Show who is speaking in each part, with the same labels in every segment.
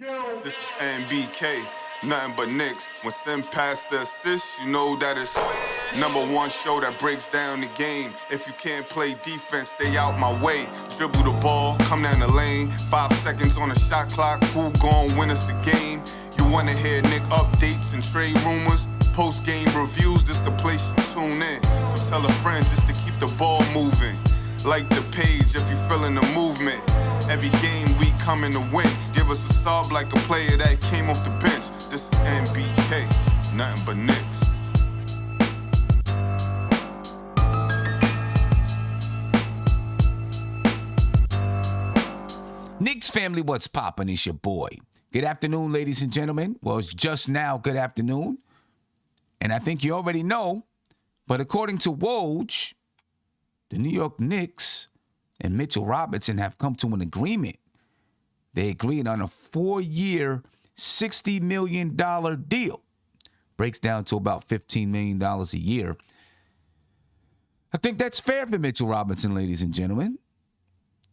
Speaker 1: This is NBK, nothing but Knicks. When Sim passed the assist, you know that it's #1 show that breaks down the game. If you can't play defense, stay out my way. Dribble the ball, come down the lane. 5 seconds on the shot clock, who gon' win us the game? You wanna hear Nick updates and trade rumors? Post-game reviews, this the place you tune in. So tell a friend just to keep the ball moving. Like the page if you feeling the movement. Every game we coming to win. Give us a sub like a player that came off the bench. This is NBK, nothing but Knicks.
Speaker 2: Knicks family, what's poppin'? It's your boy. Good afternoon, ladies and gentlemen. Well, it's just now good afternoon. And I think you already know, but according to Woj, the New York Knicks and Mitchell Robertson have come to an agreement. They agreed on a 4-year, $60 million deal. Breaks down to about $15 million a year. I think that's fair for Mitchell Robertson, ladies and gentlemen.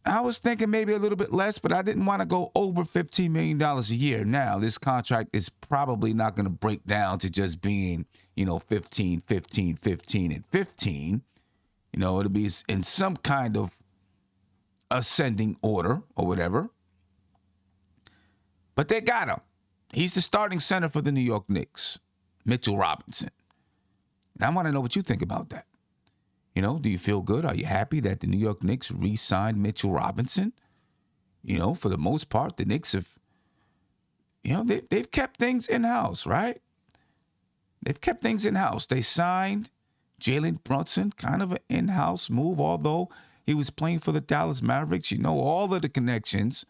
Speaker 2: I was thinking maybe a little bit less, but I didn't want to go over $15 million a year. Now, this contract is probably not going to break down to just being, 15, 15, 15, and 15. It'll be in some kind of ascending order or whatever. But they got him. He's the starting center for the New York Knicks, Mitchell Robertson. And I want to know what you think about that. Do you feel good? Are you happy that the New York Knicks re-signed Mitchell Robinson? For the most part, the Knicks have, they've kept things in-house, right? They've kept things in-house. They signed Jalen Brunson, kind of an in-house move, although he was playing for the Dallas Mavericks. All of the connections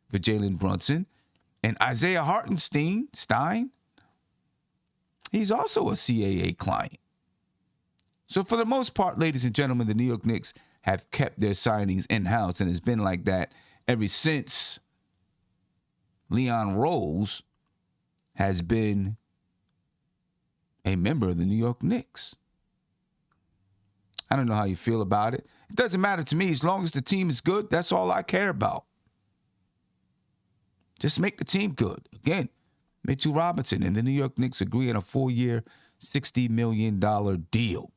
Speaker 2: for Jalen Brunson. And Isaiah Hartenstein, he's also a CAA client. So for the most part, ladies and gentlemen, the New York Knicks have kept their signings in-house, and it's been like that ever since Leon Rose has been a member of the New York Knicks. I don't know how you feel about it. It doesn't matter to me. As long as the team is good, that's all I care about. Just make the team good. Again, Mitchell Robinson and the New York Knicks agree on a 4-year, $60 million deal.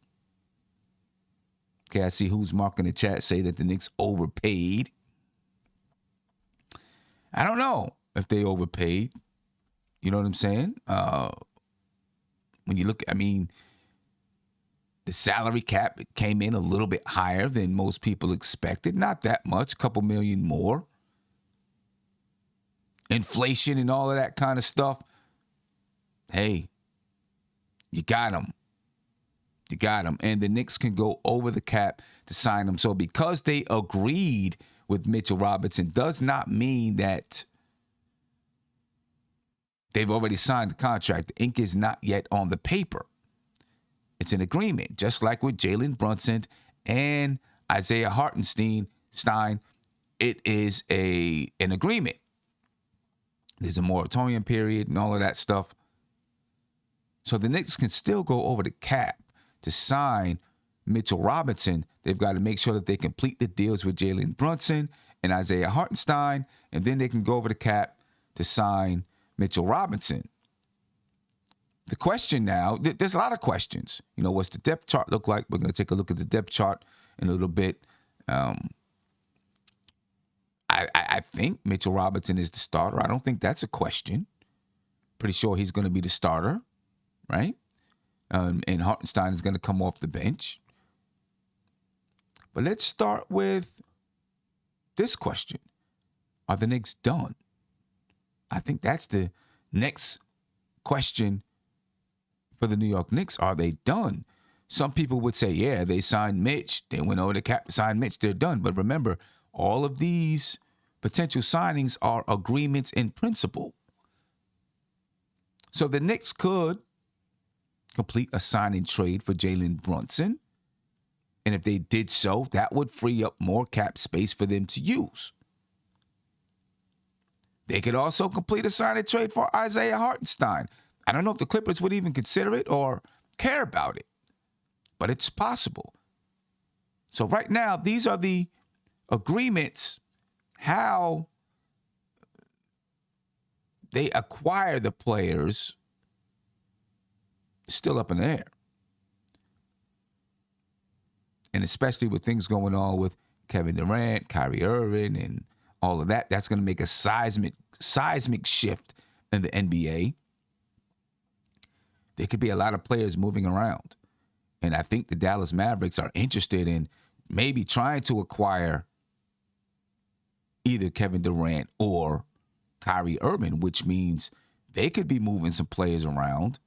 Speaker 2: Okay, I see who's marking the chat say that the Knicks overpaid. I don't know if they overpaid. You know what I'm saying? When you look, the salary cap came in a little bit higher than most people expected. Not that much, a couple million more. Inflation and all of that kind of stuff. Hey, you got them. You got him. And the Knicks can go over the cap to sign him. So because they agreed with Mitchell Robertson does not mean that they've already signed the contract. The ink is not yet on the paper. It's an agreement, just like with Jalen Brunson and Isaiah Hartenstein. It is an agreement. There's a moratorium period and all of that stuff. So the Knicks can still go over the cap to sign Mitchell Robinson. They've got to make sure that they complete the deals with Jalen Brunson and Isaiah Hartenstein, and then they can go over the cap to sign Mitchell Robinson. The question now, there's a lot of questions. What's the depth chart look like? We're going to take a look at the depth chart in a little bit. I think Mitchell Robinson is the starter. I don't think that's a question. Pretty sure he's going to be the starter, right? And Hartenstein is going to come off the bench. But let's start with this question. Are the Knicks done? I think that's the next question for the New York Knicks. Are they done? Some people would say, yeah, they signed Mitch. They went over the cap to sign Mitch. They're done. But remember, all of these potential signings are agreements in principle. So the Knicks could complete a sign-and trade for Jalen Brunson. And if they did so, that would free up more cap space for them to use. They could also complete a sign-and trade for Isaiah Hartenstein. I don't know if the Clippers would even consider it or care about it, but it's possible. So right now, these are the agreements, how they acquire the players, still up in the air. And especially with things going on with Kevin Durant, Kyrie Irving, and all of that, that's going to make a seismic shift in the NBA. There could be a lot of players moving around. And I think the Dallas Mavericks are interested in maybe trying to acquire either Kevin Durant or Kyrie Irving, which means they could be moving some players around.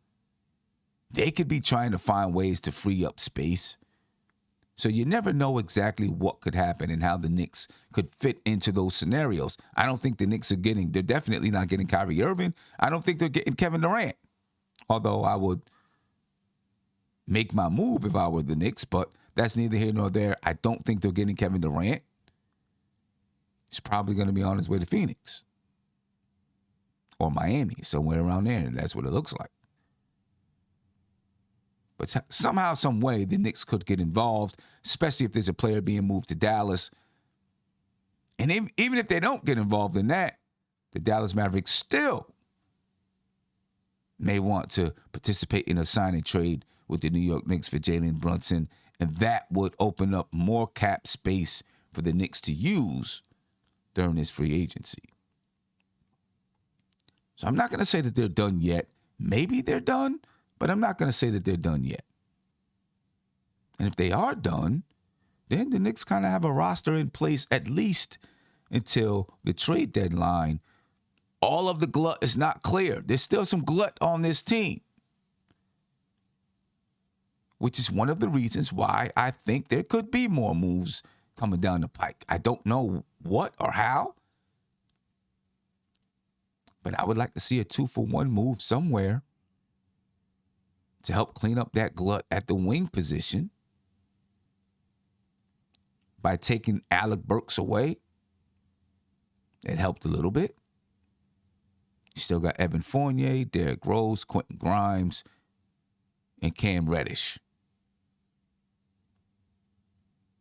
Speaker 2: They could be trying to find ways to free up space. So you never know exactly what could happen and how the Knicks could fit into those scenarios. I don't think the Knicks they're definitely not getting Kyrie Irving. I don't think they're getting Kevin Durant. Although I would make my move if I were the Knicks, but that's neither here nor there. I don't think they're getting Kevin Durant. He's probably going to be on his way to Phoenix or Miami, somewhere around there. And that's what it looks like. But somehow, some way, the Knicks could get involved, especially if there's a player being moved to Dallas. And even if they don't get involved in that, the Dallas Mavericks still may want to participate in a sign and trade with the New York Knicks for Jalen Brunson. And that would open up more cap space for the Knicks to use during this free agency. So I'm not going to say that they're done yet. Maybe they're done, but I'm not going to say that they're done yet. And if they are done, then the Knicks kind of have a roster in place at least until the trade deadline. All of the glut is not clear. There's still some glut on this team, which is one of the reasons why I think there could be more moves coming down the pike. I don't know what or how, but I would like to see a 2-for-1 move somewhere to help clean up that glut at the wing position by taking Alec Burks away. It helped a little bit. You still got Evan Fournier, Derrick Rose, Quentin Grimes, and Cam Reddish.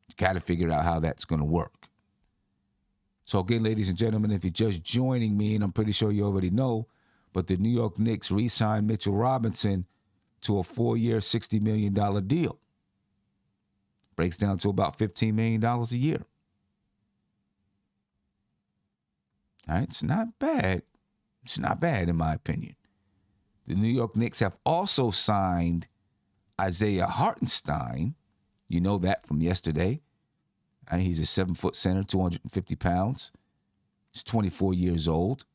Speaker 2: You got to figure out how that's going to work. So again, ladies and gentlemen, if you're just joining me, and I'm pretty sure you already know, but the New York Knicks re-signed Mitchell Robinson to a 4-year, $60 million deal. Breaks down to about $15 million a year. All right, it's not bad. It's not bad, in my opinion. The New York Knicks have also signed Isaiah Hartenstein. You know that from yesterday. And he's a 7-foot center, 250 pounds. He's 24 years old.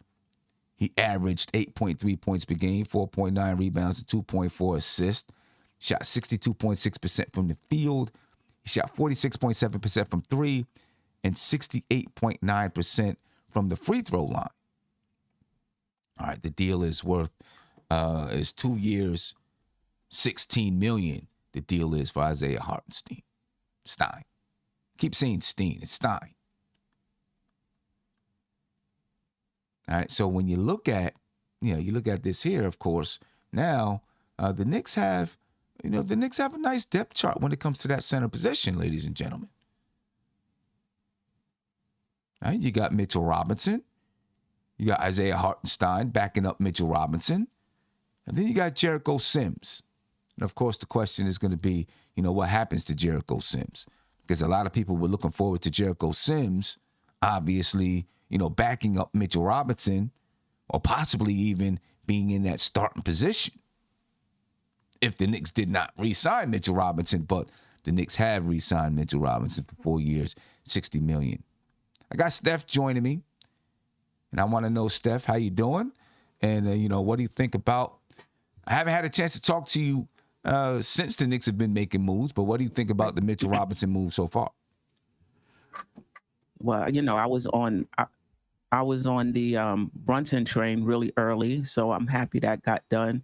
Speaker 2: He averaged 8.3 points per game, 4.9 rebounds, and 2.4 assists. Shot 62.6% from the field. He shot 46.7% from three and 68.9% from the free throw line. All right, the deal is worth is 2 years, $16 million. The deal is for Isaiah Hartenstein. Stein. Keep saying Steen. It's Stein. All right, so when you look at, you look at this here, of course, now the Knicks have, a nice depth chart when it comes to that center position, ladies and gentlemen. All right, you got Mitchell Robinson. You got Isaiah Hartenstein backing up Mitchell Robinson. And then you got Jericho Sims. And, of course, the question is going to be, what happens to Jericho Sims? Because a lot of people were looking forward to Jericho Sims, obviously, backing up Mitchell Robinson or possibly even being in that starting position if the Knicks did not re-sign Mitchell Robinson. But the Knicks have re-signed Mitchell Robinson for 4 years, $60 million. I got Steph joining me. And I want to know, Steph, how you doing? And, what do you think about... I haven't had a chance to talk to you since the Knicks have been making moves, but what do you think about the Mitchell Robinson move so far?
Speaker 3: Well, I was on the Brunson train really early, so I'm happy that got done.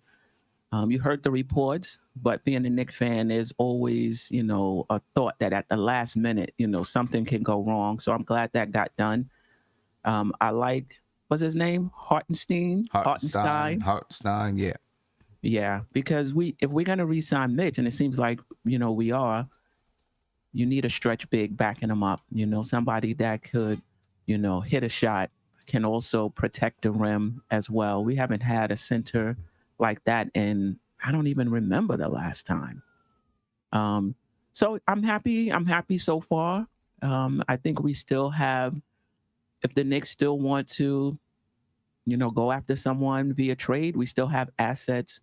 Speaker 3: You heard the reports, but being a Knicks fan is always, a thought that at the last minute, something can go wrong. So I'm glad that got done. I like, what's his name? Hartenstein, yeah. Yeah, because if we're going to re-sign Mitch, and it seems like, we are, you need a stretch big backing him up, somebody that could, hit a shot, can also protect the rim as well. We haven't had a center like that, and I don't even remember the last time. Um, so I'm happy. I'm happy so far. I think we still have, if the Knicks still want to, go after someone via trade, we still have assets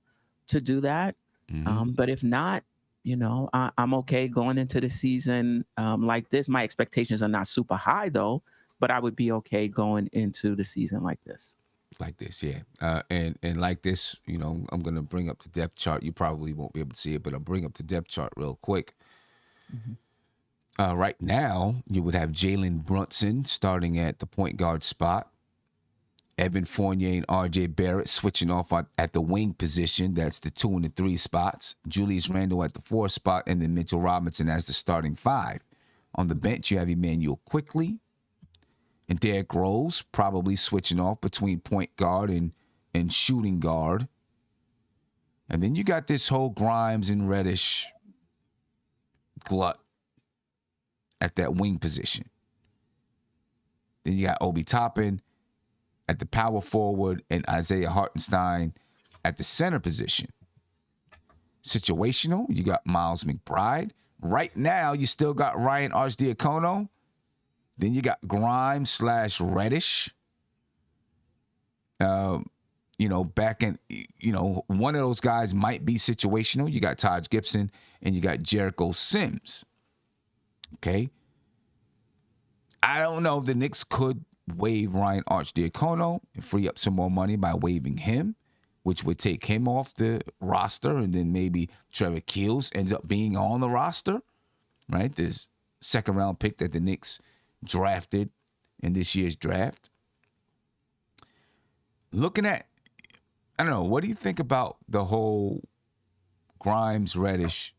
Speaker 3: to do that. But if not, I'm okay going into the season like this. My expectations are not super high though, but I would be okay going into the season like this.
Speaker 2: Like this, yeah. And like this, I'm going to bring up the depth chart. You probably won't be able to see it, but I'll bring up the depth chart real quick. Right now, you would have Jalen Brunson starting at the point guard spot. Evan Fournier and R.J. Barrett switching off at the wing position. That's the 2 and the 3 spots. Julius Randle at the 4 spot, and then Mitchell Robinson as the starting 5. On the bench, you have Emmanuel Quickley and Derrick Rose probably switching off between point guard and shooting guard. And then you got this whole Grimes and Reddish glut at that wing position. Then you got Obi Toppin at the power forward and Isaiah Hartenstein at the center position. Situational, you got Miles McBride. Right now, you still got Ryan Arcidiacono. Then you got Grimes / Reddish. Back in, one of those guys might be situational. You got Taj Gibson and you got Jericho Sims. Okay. I don't know if the Knicks could waive Ryan Arcidiacono and free up some more money by waiving him, which would take him off the roster, and then maybe Trevor Keels ends up being on the roster, right? This second-round pick that the Knicks drafted in this year's draft. Looking at, I don't know, what do you think about the whole Grimes-Reddish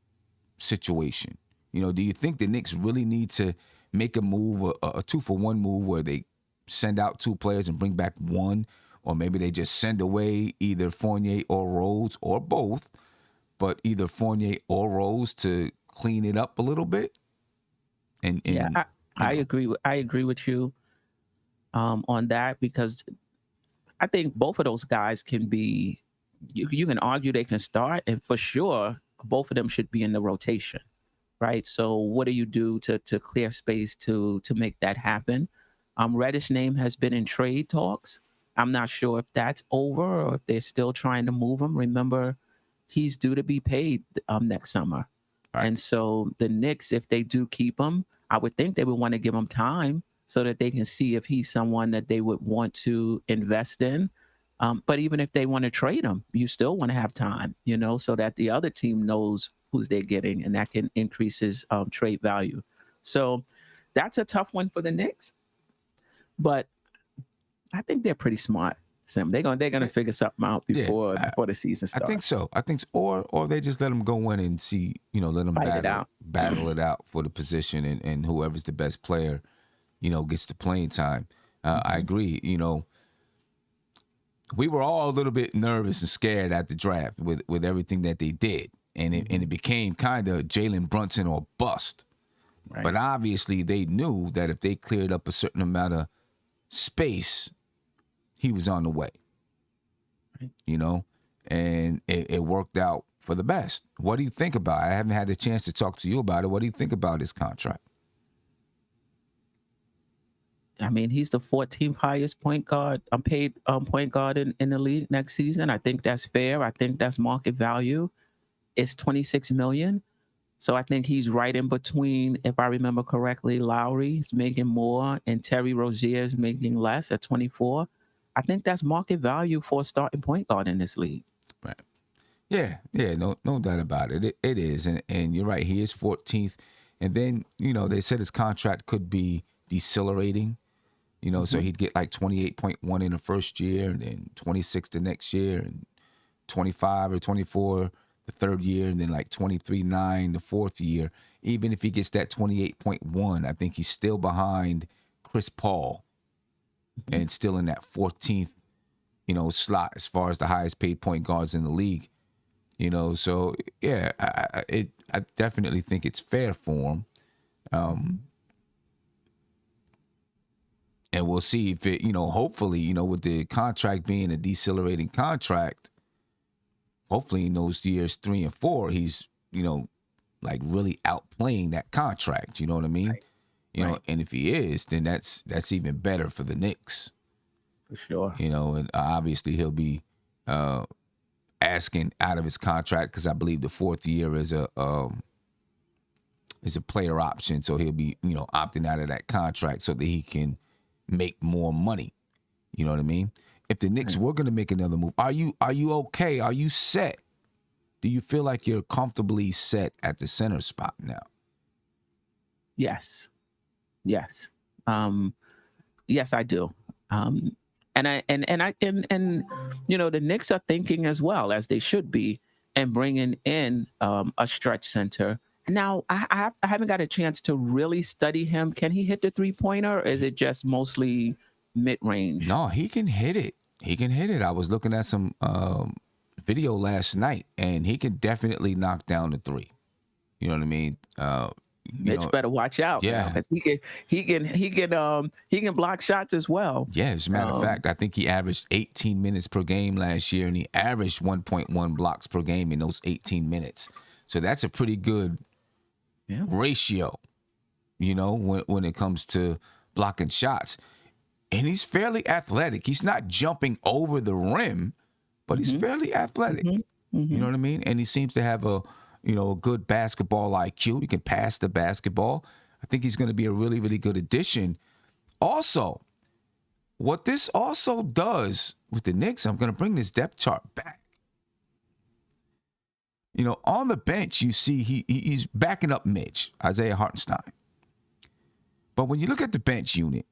Speaker 2: situation? Do you think the Knicks really need to make a move, a 2-for-1 move where they send out 2 players and bring back 1, or maybe they just send away either Fournier or Rose or both, but either Fournier or Rose to clean it up a little bit?
Speaker 3: I agree. I agree with you on that, because I think both of those guys can be. You can argue they can start, and for sure, both of them should be in the rotation, right? So, what do you do to clear space to make that happen? Reddish name has been in trade talks. I'm not sure if that's over or if they're still trying to move him. Remember, he's due to be paid next summer. Right. And so the Knicks, if they do keep him, I would think they would want to give him time so that they can see if he's someone that they would want to invest in. But even if they want to trade him, you still want to have time, so that the other team knows who's they're getting, and that can increase his trade value. So that's a tough one for the Knicks. But I think they're pretty smart, Sim. They're gonna figure something out before the season starts.
Speaker 2: I think so. Or they just let them go in and see, let them battle it out for the position, and whoever's the best player, gets the playing time. I agree. We were all a little bit nervous and scared at the draft with everything that they did, and it became kind of Jalen Brunson or bust. Right. But obviously, they knew that if they cleared up a certain amount of space, he was on the way. Right. And it worked out for the best. What do you think about it? I haven't had a chance to talk to you about it. What do you think about his contract?
Speaker 3: I mean, he's the 14th highest point guard, paid point guard in the league next season. I think that's fair. I think that's market value. It's $26 million. So I think he's right in between, if I remember correctly. Lowry's making more and Terry Rozier's making less at 24. I think that's market value for a starting point guard in this league.
Speaker 2: Right. Yeah, no doubt about it. It is, and you're right. He is 14th, and then they said his contract could be decelerating. So he'd get like 28.1 in the first year, and then 26 the next year, and 25 or 24 the third year, and then like 23.9 the fourth year. Even if he gets that 28.1, I think he's still behind Chris Paul and still in that 14th, slot as far as the highest paid point guards in the league. So yeah, I definitely think it's fair for him. And we'll see if it, hopefully, with the contract being a decelerating contract, hopefully in those years 3 and 4, he's, like really outplaying that contract. You know what I mean?
Speaker 3: Right.
Speaker 2: And if he is, then that's even better for the Knicks.
Speaker 3: For sure.
Speaker 2: And obviously he'll be asking out of his contract because I believe the 4th year is a player option. So he'll be, opting out of that contract so that he can make more money. You know what I mean? If the Knicks were going to make another move, are you okay? Are you set? Do you feel like you're comfortably set at the center spot now?
Speaker 3: Yes. Yes, I do. And the Knicks are thinking as well as they should be, and bringing in a stretch center. Now I haven't got a chance to really study him. Can he hit the 3-pointer, or is it just mostly mid range?
Speaker 2: No, he can hit it. I was looking at some video last night, and he can definitely knock down the 3. You know what I mean?
Speaker 3: Mitch better watch out.
Speaker 2: Yeah,
Speaker 3: because he can block shots as well.
Speaker 2: Yeah, as a matter of fact, I think he averaged 18 minutes per game last year, and he averaged 1.1 blocks per game in those 18 minutes. So that's a pretty good ratio, when it comes to blocking shots. And he's fairly athletic. He's not jumping over the rim, but he's fairly athletic. You know what I mean? And he seems to have a good basketball IQ. He can pass the basketball. I think he's going to be a really, really good addition. Also, what this also does with the Knicks, I'm going to bring this depth chart back. On the bench, you see he's backing up Mitch, Isaiah Hartenstein. But when you look at the bench unit,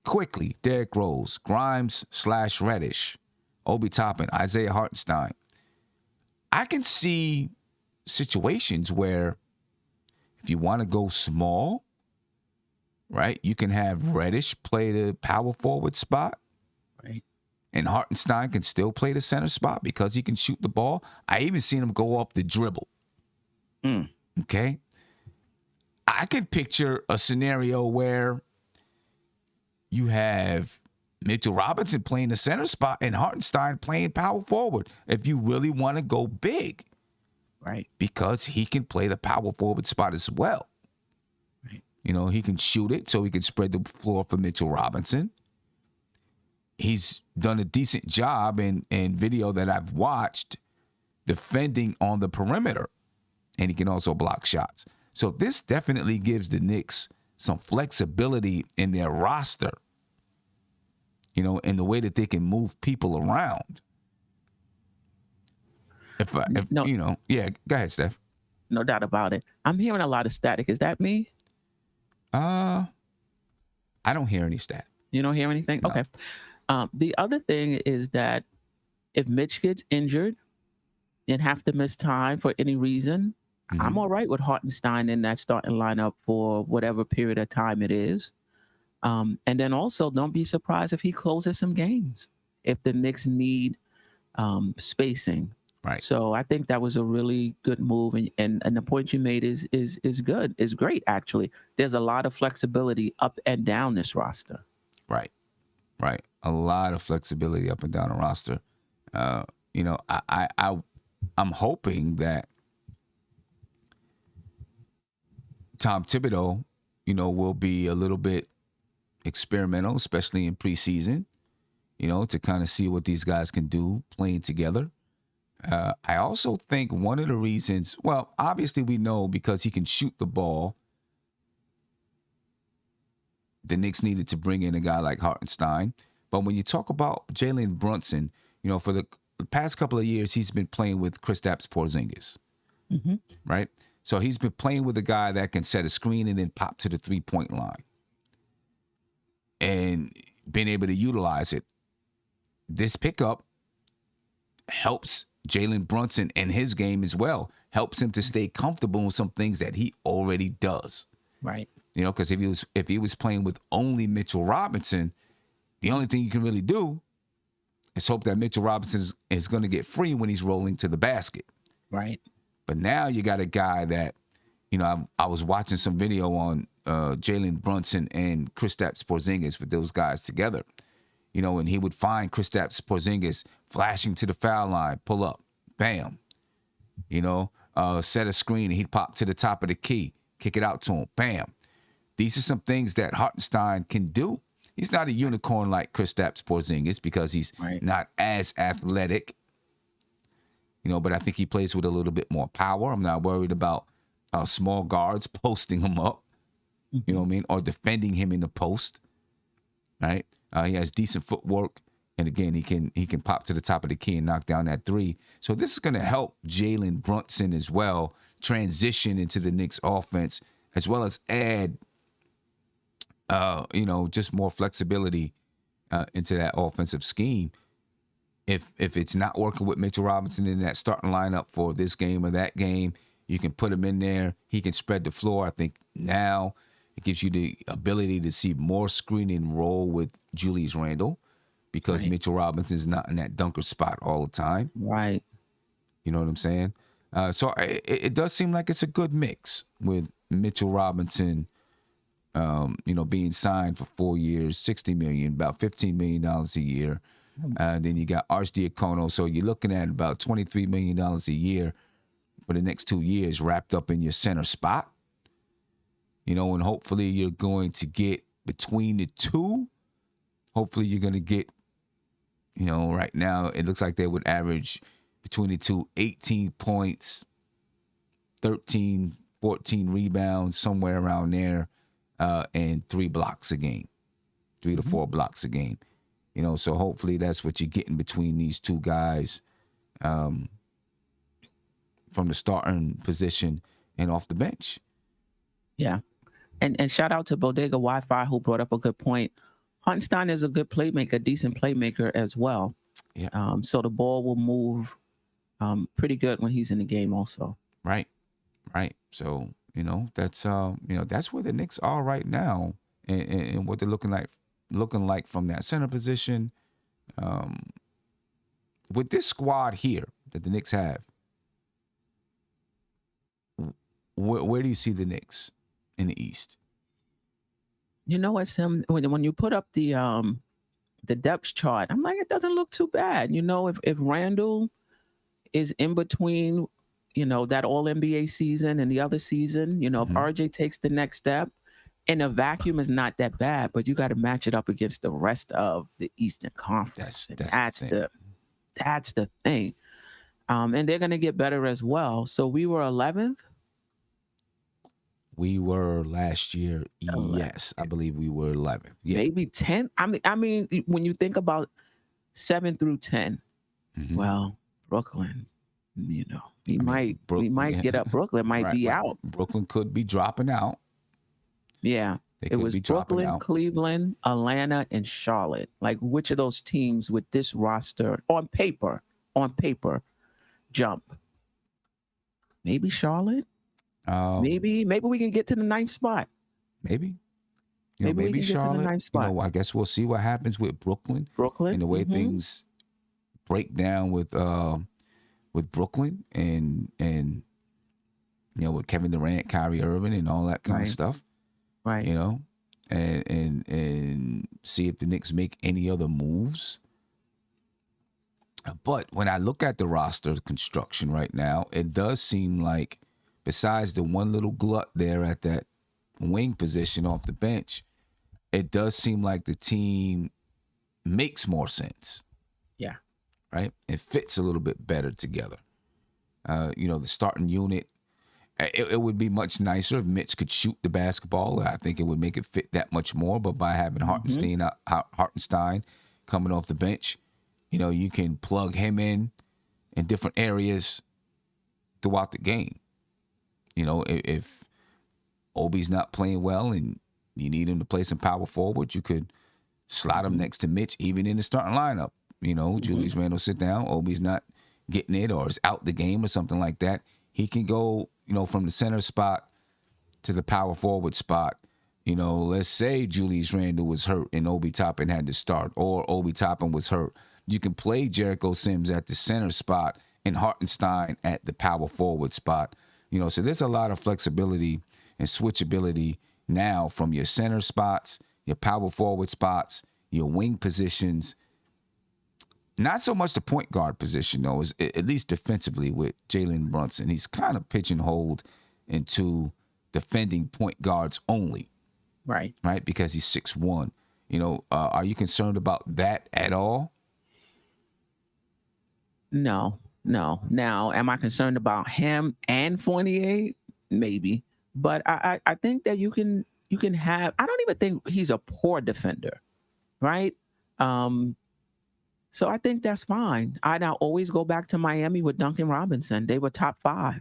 Speaker 2: quickly, Derrick Rose, Grimes / Reddish, Obi Toppin, Isaiah Hartenstein. I can see situations where if you want to go small, right, you can have Reddish play the power forward spot.
Speaker 3: Right.
Speaker 2: And Hartenstein can still play the center spot because he can shoot the ball. I even seen him go off the dribble. Okay. I can picture a scenario where you have Mitchell Robertson playing the center spot and Hartenstein playing power forward if you really want to go big.
Speaker 3: Right.
Speaker 2: Because he can play the power forward spot as well.
Speaker 3: Right.
Speaker 2: He can shoot it so he can spread the floor for Mitchell Robinson. He's done a decent job in video that I've watched defending on the perimeter. And he can also block shots. So this definitely gives the Knicks some flexibility in their roster, in the way that they can move people around. Go ahead, Steph.
Speaker 3: No doubt about it. I'm hearing a lot of static. Is that me?
Speaker 2: I don't hear any static.
Speaker 3: You don't hear anything?
Speaker 2: No.
Speaker 3: Okay. The other thing is that if Mitch gets injured and have to miss time for any reason, I'm all right with Hartenstein in that starting lineup for whatever period of time it is. And then also, don't be surprised if he closes some games if the Knicks need spacing.
Speaker 2: Right.
Speaker 3: So I think that was a really good move, and the point you made is good, is great actually. There's a lot of flexibility up and down this roster.
Speaker 2: Right. A lot of flexibility up and down the roster. I'm hoping that Tom Thibodeau, will be a little bit experimental, especially in preseason, to kind of see what these guys can do playing together. I also think one of the reasons, well, obviously we know because he can shoot the ball, the Knicks needed to bring in a guy like Hartenstein. But when you talk about Jalen Brunson, for the past couple of years, he's been playing with Kristaps Porzingis, right? So he's been playing with a guy that can set a screen and then pop to the 3-point line and been able to utilize it. This pickup helps Jalen Brunson in his game as well, helps him to stay comfortable in some things that he already does.
Speaker 3: Right.
Speaker 2: Because if he was playing with only Mitchell Robinson, the only thing you can really do is hope that Mitchell Robinson is going to get free when he's rolling to the basket.
Speaker 3: Right.
Speaker 2: But now you got a guy that, I was watching some video on Jalen Brunson and Kristaps Porzingis with those guys together. And he would find Kristaps Porzingis flashing to the foul line, pull up, bam. Set a screen and he'd pop to the top of the key, kick it out to him, bam. These are some things that Hartenstein can do. He's not a unicorn like Kristaps Porzingis because he's not as athletic, but I think he plays with a little bit more power. I'm not worried about small guards posting him up, you know what I mean, or defending him in the post, right? He has decent footwork, and again, he can pop to the top of the key and knock down that three. So this is going to help Jalen Brunson as well transition into the Knicks offense, as well as add, just more flexibility into that offensive scheme. If it's not working with Mitchell Robinson in that starting lineup for this game or that game, you can put him in there. He can spread the floor. I think now it gives you the ability to see more screen and roll with Julius Randle because Mitchell Robinson is not in that dunker spot all the time.
Speaker 3: Right.
Speaker 2: You know what I'm saying? So it does seem like it's a good mix with Mitchell Robinson, being signed for 4 years, $60 million, about $15 million a year. Then you got Arcidiacono. So you're looking at about $23 million a year for the next 2 years wrapped up in your center spot. And hopefully you're going to get between the two. Hopefully you're going to get, right now it looks like they would average between the two 18 points, 13, 14 rebounds, somewhere around there, and 3 blocks a game, 3 to 4 blocks a game. So hopefully that's what you're getting between these two guys from the starting position and off the bench.
Speaker 3: Yeah. And shout out to Bodega Wi-Fi who brought up a good point. Hartenstein is a good playmaker, decent playmaker as well.
Speaker 2: Yeah.
Speaker 3: So the ball will move pretty good when he's in the game also.
Speaker 2: Right. So, that's that's where the Knicks are right now and what they're looking like from that center position. With this squad here that the Knicks have, where do you see the Knicks in the East?
Speaker 3: It's him when you put up the depth chart, I'm like, it doesn't look too bad. If Randall is in between, that all NBA season and the other season, if RJ takes the next step, and a vacuum is not that bad, but you got to match it up against the rest of the Eastern Conference. That's the thing. And they're going to get better as well. So we were 11th.
Speaker 2: We were last year. 11th. Yes, I believe we were 11th. Yeah.
Speaker 3: Maybe 10th. I mean, when you think about 7 through 10, well, Brooklyn, we might get up. Brooklyn might be out.
Speaker 2: Brooklyn could be dropping out.
Speaker 3: Yeah. It was Brooklyn, Cleveland, Atlanta, and Charlotte. Like, which of those teams with this roster on paper, jump? Maybe Charlotte. Maybe we can get to the 9th spot.
Speaker 2: Maybe.
Speaker 3: Maybe we can
Speaker 2: Charlotte.
Speaker 3: Get to the 9th spot.
Speaker 2: I guess we'll see what happens with Brooklyn. And the way things break down with Brooklyn and with Kevin Durant, Kyrie Irving, and all that kind of stuff.
Speaker 3: Right.
Speaker 2: And see if the Knicks make any other moves. But when I look at the roster construction right now, it does seem like besides the one little glut there at that wing position off the bench, it does seem like the team makes more sense.
Speaker 3: Yeah.
Speaker 2: Right? It fits a little bit better together. The starting unit, it would be much nicer if Mitch could shoot the basketball. I think it would make it fit that much more. But by having Hartenstein coming off the bench, you can plug him in different areas throughout the game. If Obi's not playing well and you need him to play some power forward, you could slide him next to Mitch, even in the starting lineup. Julius Randle sit down, Obi's not getting it or is out the game or something like that. He can go, from the center spot to the power forward spot. Let's say Julius Randle was hurt and Obi Toppin had to start, or Obi Toppin was hurt. You can play Jericho Sims at the center spot and Hartenstein at the power forward spot. So there's a lot of flexibility and switchability now from your center spots, your power forward spots, your wing positions. Not so much the point guard position, though, is at least defensively with Jalen Brunson. He's kind of pigeonholed into defending point guards only,
Speaker 3: Right.
Speaker 2: right? Because he's 6'1". Are you concerned about that at all?
Speaker 3: No. Now, am I concerned about him and Fournier? Maybe. But I think that you can have, I don't even think he's a poor defender, right? So I think that's fine. I now always go back to Miami with Duncan Robinson. They were top 5.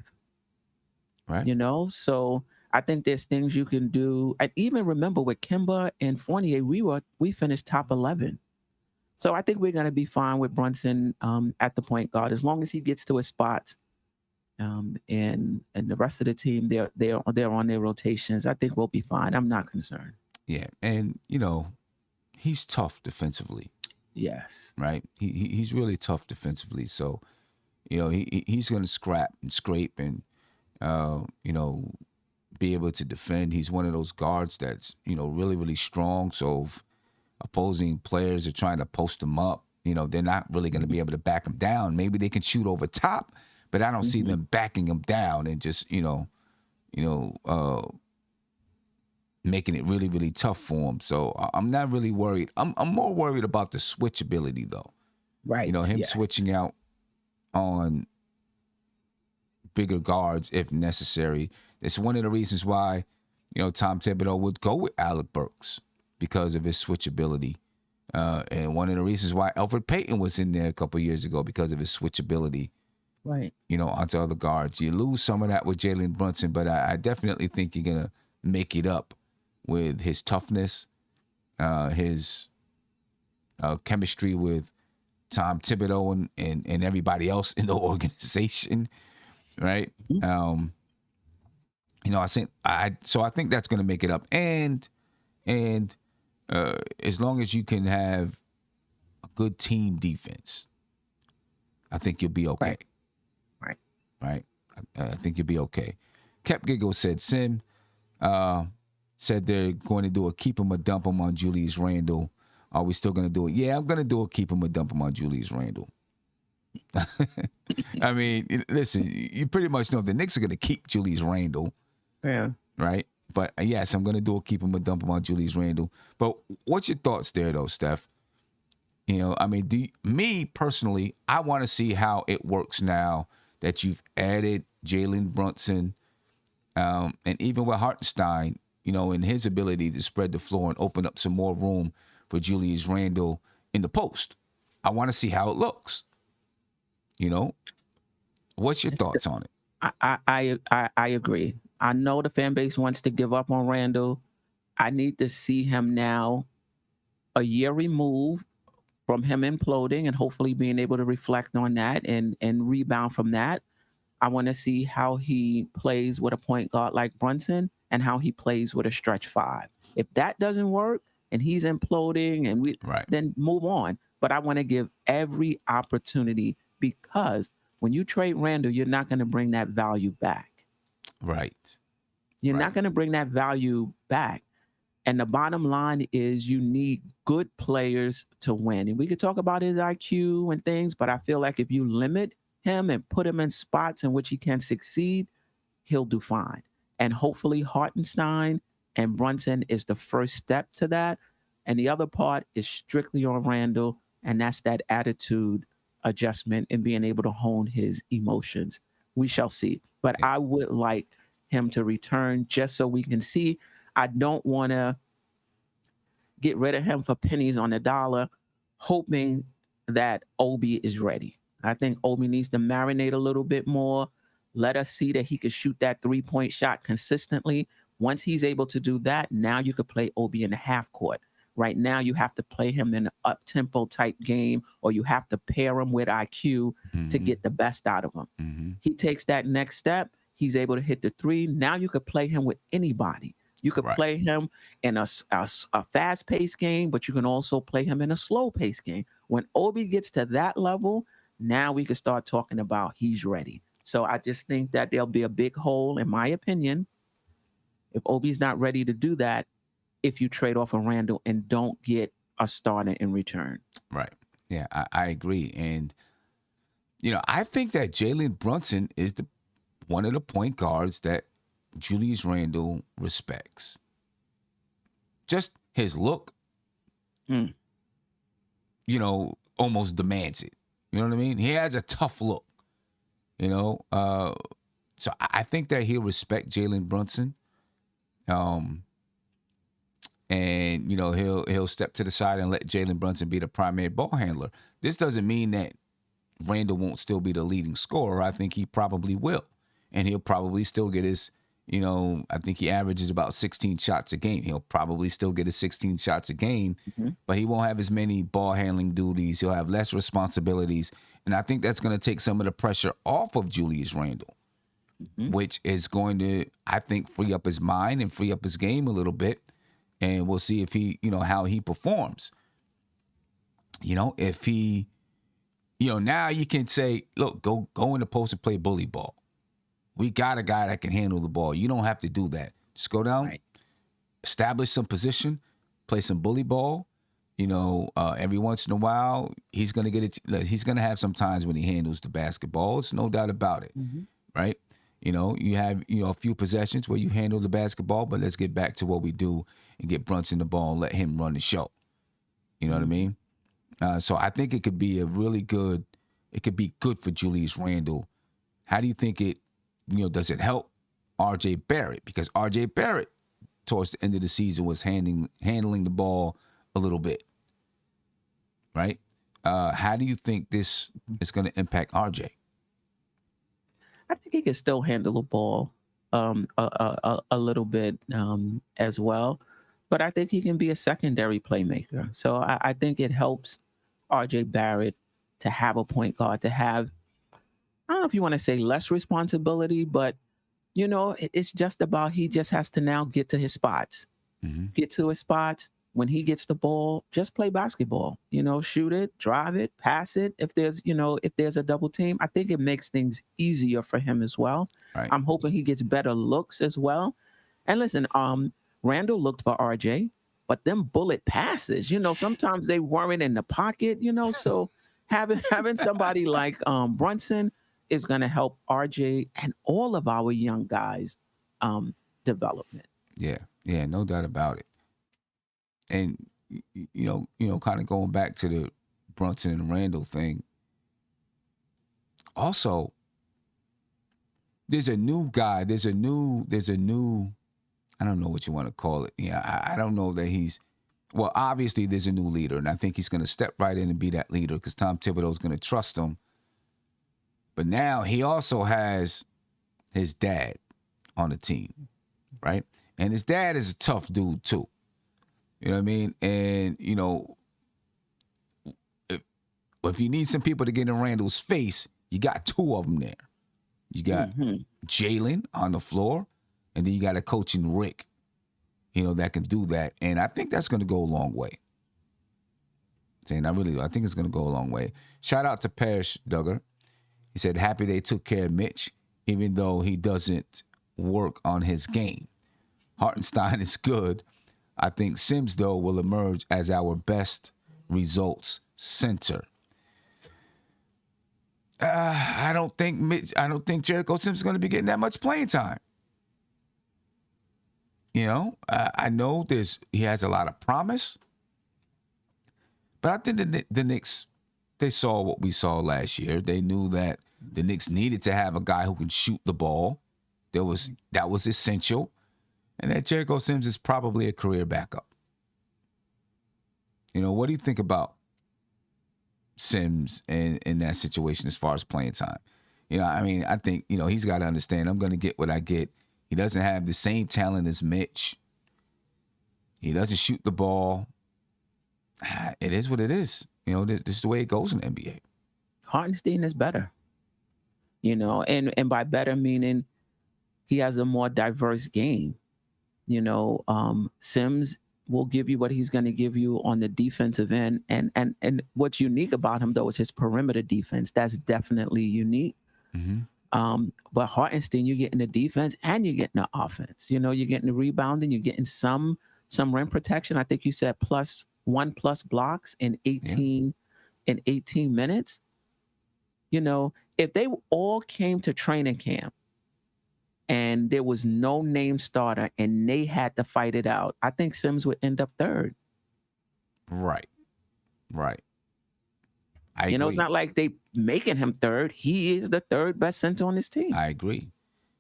Speaker 2: Right.
Speaker 3: So I think there's things you can do. I even remember with Kimba and Fournier, we finished top 11. So I think we're going to be fine with Brunson at the point guard as long as he gets to his spots. And the rest of the team, they're on their rotations. I think we'll be fine. I'm not concerned.
Speaker 2: Yeah, and he's tough defensively.
Speaker 3: Yes.
Speaker 2: Right. He's really tough defensively. So he's going to scrap and scrape and be able to defend. He's one of those guards that's really, really strong. So if opposing players are trying to post him up, they're not really going to be able to back him down. Maybe they can shoot over top, but I don't see them backing him down and just making it really, really tough for him. So I'm not really worried. I'm more worried about the switchability, though.
Speaker 3: Right.
Speaker 2: Him
Speaker 3: Yes.
Speaker 2: switching out on bigger guards if necessary. It's one of the reasons why, Tom Thibodeau would go with Alec Burks because of his switchability. And one of the reasons why Elfrid Payton was in there a couple of years ago because of his switchability.
Speaker 3: Right.
Speaker 2: Onto other guards. You lose some of that with Jalen Brunson, but I definitely think you're going to make it up with his toughness, his chemistry with Tom Thibodeau and everybody else in the organization, right? I think that's going to make it up, and as long as you can have a good team defense, I think you'll be okay. Right. I think you'll be okay. Kep Giggle said Sim said they're going to do a keep him or dump him on Julius Randle. Are we still going to do it? Yeah, I'm going to do a keep him or dump him on Julius Randle. I mean, listen, you pretty much know the Knicks are going to keep Julius Randle.
Speaker 3: Yeah.
Speaker 2: Right? But yes, I'm going to do a keep him or dump him on Julius Randle. But what's your thoughts there, though, Steph? Me personally, I want to see how it works now that you've added Jalen Brunson, and even with Hartenstein, in his ability to spread the floor and open up some more room for Julius Randle in the post. I want to see how it looks. What's your thoughts on it?
Speaker 3: I agree. I know the fan base wants to give up on Randle. I need to see him now, a year removed from him imploding and hopefully being able to reflect on that and rebound from that. I want to see how he plays with a point guard like Brunson and how he plays with a stretch 5. If that doesn't work and he's imploding and then move on. But I want to give every opportunity because when you trade Randle, you're not going to bring that value back.
Speaker 2: Right.
Speaker 3: You're not going to bring that value back. And the bottom line is you need good players to win. And we could talk about his IQ and things, but I feel like if you limit him and put him in spots in which he can succeed, he'll do fine. And hopefully Hartenstein and Brunson is the first step to that. And the other part is strictly on Randle, and that's that attitude adjustment and being able to hone his emotions. We shall see. But I would like him to return just so we can see. I don't want to get rid of him for pennies on the dollar, hoping that Obi is ready. I think Obi needs to marinate a little bit more. Let us see that he can shoot that 3-point shot consistently. Once he's able to do that, now you could play Obi in the half court. Right now, you have to play him in an up-tempo type game, or you have to pair him with IQ to get the best out of him. He takes that next step. He's able to hit the 3. Now you could play him with anybody. You could play him in a fast-paced game, but you can also play him in a slow-paced game. When Obi gets to that level, now we can start talking about he's ready. So I just think that there'll be a big hole, in my opinion, If Obi's not ready to do that, if you trade off a Randall and don't get a starter in return.
Speaker 2: Right. Yeah, I agree. And, I think that Jalen Brunson is one of the point guards that Julius Randle respects. Just his look,
Speaker 3: Mm.
Speaker 2: Almost demands it. You know what I mean? He has a tough look, So I think that he'll respect Jalen Brunson. And he'll step to the side and let Jalen Brunson be the primary ball handler. This doesn't mean that Randall won't still be the leading scorer. I think he probably will, and he'll probably still get his. I think he averages about 16 shots a game. He'll probably still get his 16 shots a game, but he won't have as many ball handling duties. He'll have less responsibilities, and I think that's going to take some of the pressure off of Julius Randle, which is going to, I think, free up his mind and free up his game a little bit. And we'll see if he, how he performs. If he, now you can say, look, go in the post and play bully ball. We got a guy that can handle the ball. You don't have to do that. Just go down, establish some position, play some bully ball. Every once in a while, he's gonna get it. He's gonna have some times when he handles the basketball. It's no doubt about it, right? You have a few possessions where you handle the basketball, but let's get back to what we do and get Brunson the ball and let him run the show. You know what I mean? So I think it could be it could be good for Julius Randle. How do you think it, does it help R.J. Barrett? Because R.J. Barrett, towards the end of the season, was handling the ball a little bit, right? How do you think this is going to impact R.J.?
Speaker 3: I think he can still handle the ball a little bit as well, but I think he can be a secondary playmaker. So I think it helps R.J. Barrett to have a point guard, to have, I don't know if you want to say less responsibility, but it's just about, he just has to now get to his spots, get to his spots. When he gets the ball, just play basketball, shoot it, drive it, pass it. If there's a double team, I think it makes things easier for him as well.
Speaker 2: Right.
Speaker 3: I'm hoping he gets better looks as well. And listen, Randall looked for RJ, but them bullet passes, sometimes they weren't in the pocket, so having somebody like Brunson is going to help RJ and all of our young guys development.
Speaker 2: Yeah, no doubt about it. And kind of going back to the Brunson and Randall thing. Also, there's a new guy. There's a new. I don't know what you want to call it. Yeah, I don't know that he's. Well, obviously, there's a new leader, and I think he's going to step right in and be that leader because Tom Thibodeau is going to trust him. But now he also has his dad on the team, right? And his dad is a tough dude too. You know what I mean? And, if you need some people to get in Randall's face, you got two of them there. You got Jalen on the floor, and then you got a coaching Rick, that can do that. And I think that's going to go a long way. I think it's going to go a long way. Shout out to Parrish Duggar. He said, happy they took care of Mitch, even though he doesn't work on his game. Hartenstein is good. I think Sims, though, will emerge as our best results center. I don't think Jericho Sims is going to be getting that much playing time. I know he has a lot of promise, but I think the Knicks, they saw what we saw last year. They knew that the Knicks needed to have a guy who can shoot the ball. That was essential. And that Jericho Sims is probably a career backup. What do you think about Sims in that situation as far as playing time? I think, he's got to understand I'm going to get what I get. He doesn't have the same talent as Mitch. He doesn't shoot the ball. It is what it is. This is the way it goes in the NBA.
Speaker 3: Hartenstein is better. And by better meaning he has a more diverse game. Sims will give you what he's going to give you on the defensive end. And what's unique about him, though, is his perimeter defense. That's definitely unique. But Hartenstein, you're getting the defense and you're getting the offense. You're getting the rebounding, you're getting some rim protection. I think you said +1+ blocks in 18 minutes. If they all came to training camp and there was no name starter and they had to fight it out, I think Sims would end up third.
Speaker 2: Right. I agree.
Speaker 3: It's not like they making him third. He is the third best center on his team.
Speaker 2: I agree.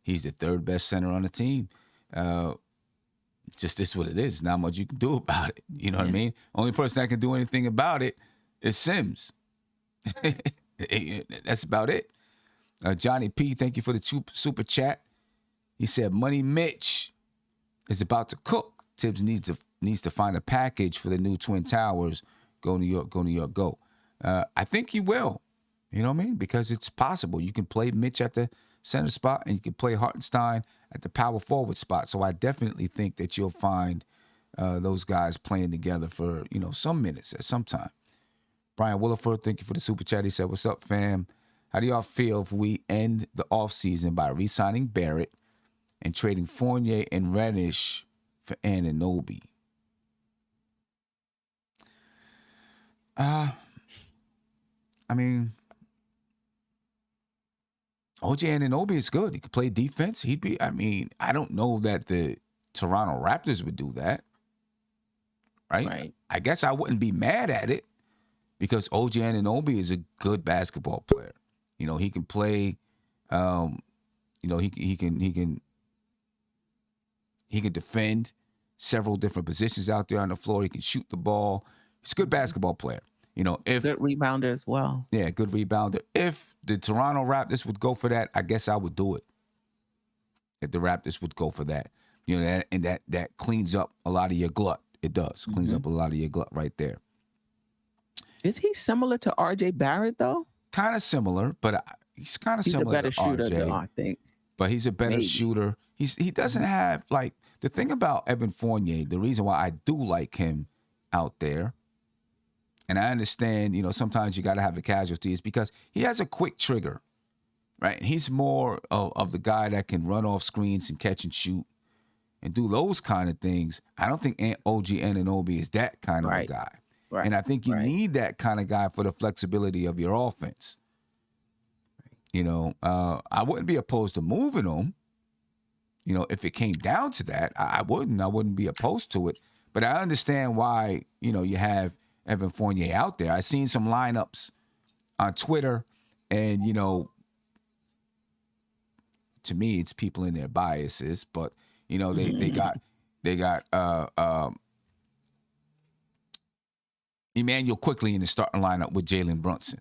Speaker 2: He's the third best center on the team. Just this what it is. Not much you can do about it. You know what I mean? Only person that can do anything about it is Sims. That's about it. Johnny P, thank you for the super chat. He said, Money Mitch is about to cook. Tibbs needs to find a package for the new Twin Towers. Go New York, go New York, go. I think he will. You know what I mean? Because it's possible. You can play Mitch at the center spot and you can play Hartenstein at the power forward spot. So I definitely think that you'll find those guys playing together for, some minutes at some time. Brian Williford, thank you for the super chat. He said, what's up, fam? How do y'all feel if we end the offseason by re-signing Barrett and trading Fournier and Reddish for Anunoby? I mean, OG Anunoby is good. He could play defense. I don't know that the Toronto Raptors would do that. Right? I guess I wouldn't be mad at it because OG Anunoby is a good basketball player. He can play, he can defend several different positions out there on the floor. He can shoot the ball. He's a good basketball player. If
Speaker 3: good rebounder as well.
Speaker 2: Yeah, good rebounder. If the Toronto Raptors would go for that, I guess I would do it. If the Raptors would go for that, and that cleans up a lot of your glut. It does cleans up a lot of your glut right there.
Speaker 3: Is he similar to RJ Barrett though?
Speaker 2: Kind of similar, but he's kind of similar to RJ. He's a better shooter,
Speaker 3: though, I think.
Speaker 2: But he's a better shooter. He doesn't have the thing about Evan Fournier. The reason why I do like him out there. And I understand, sometimes you got to have a casualty is because he has a quick trigger, right? He's more of the guy that can run off screens and catch and shoot and do those kind of things. I don't think OG Anunoby is that kind of a guy. Right. And I think you need that kind of guy for the flexibility of your offense. I wouldn't be opposed to moving him. If it came down to that, I wouldn't be opposed to it. But I understand why, you have Evan Fournier out there. I've seen some lineups on Twitter, and to me, it's people in their biases. But they got Emmanuel Quickly in the starting lineup with Jalen Brunson,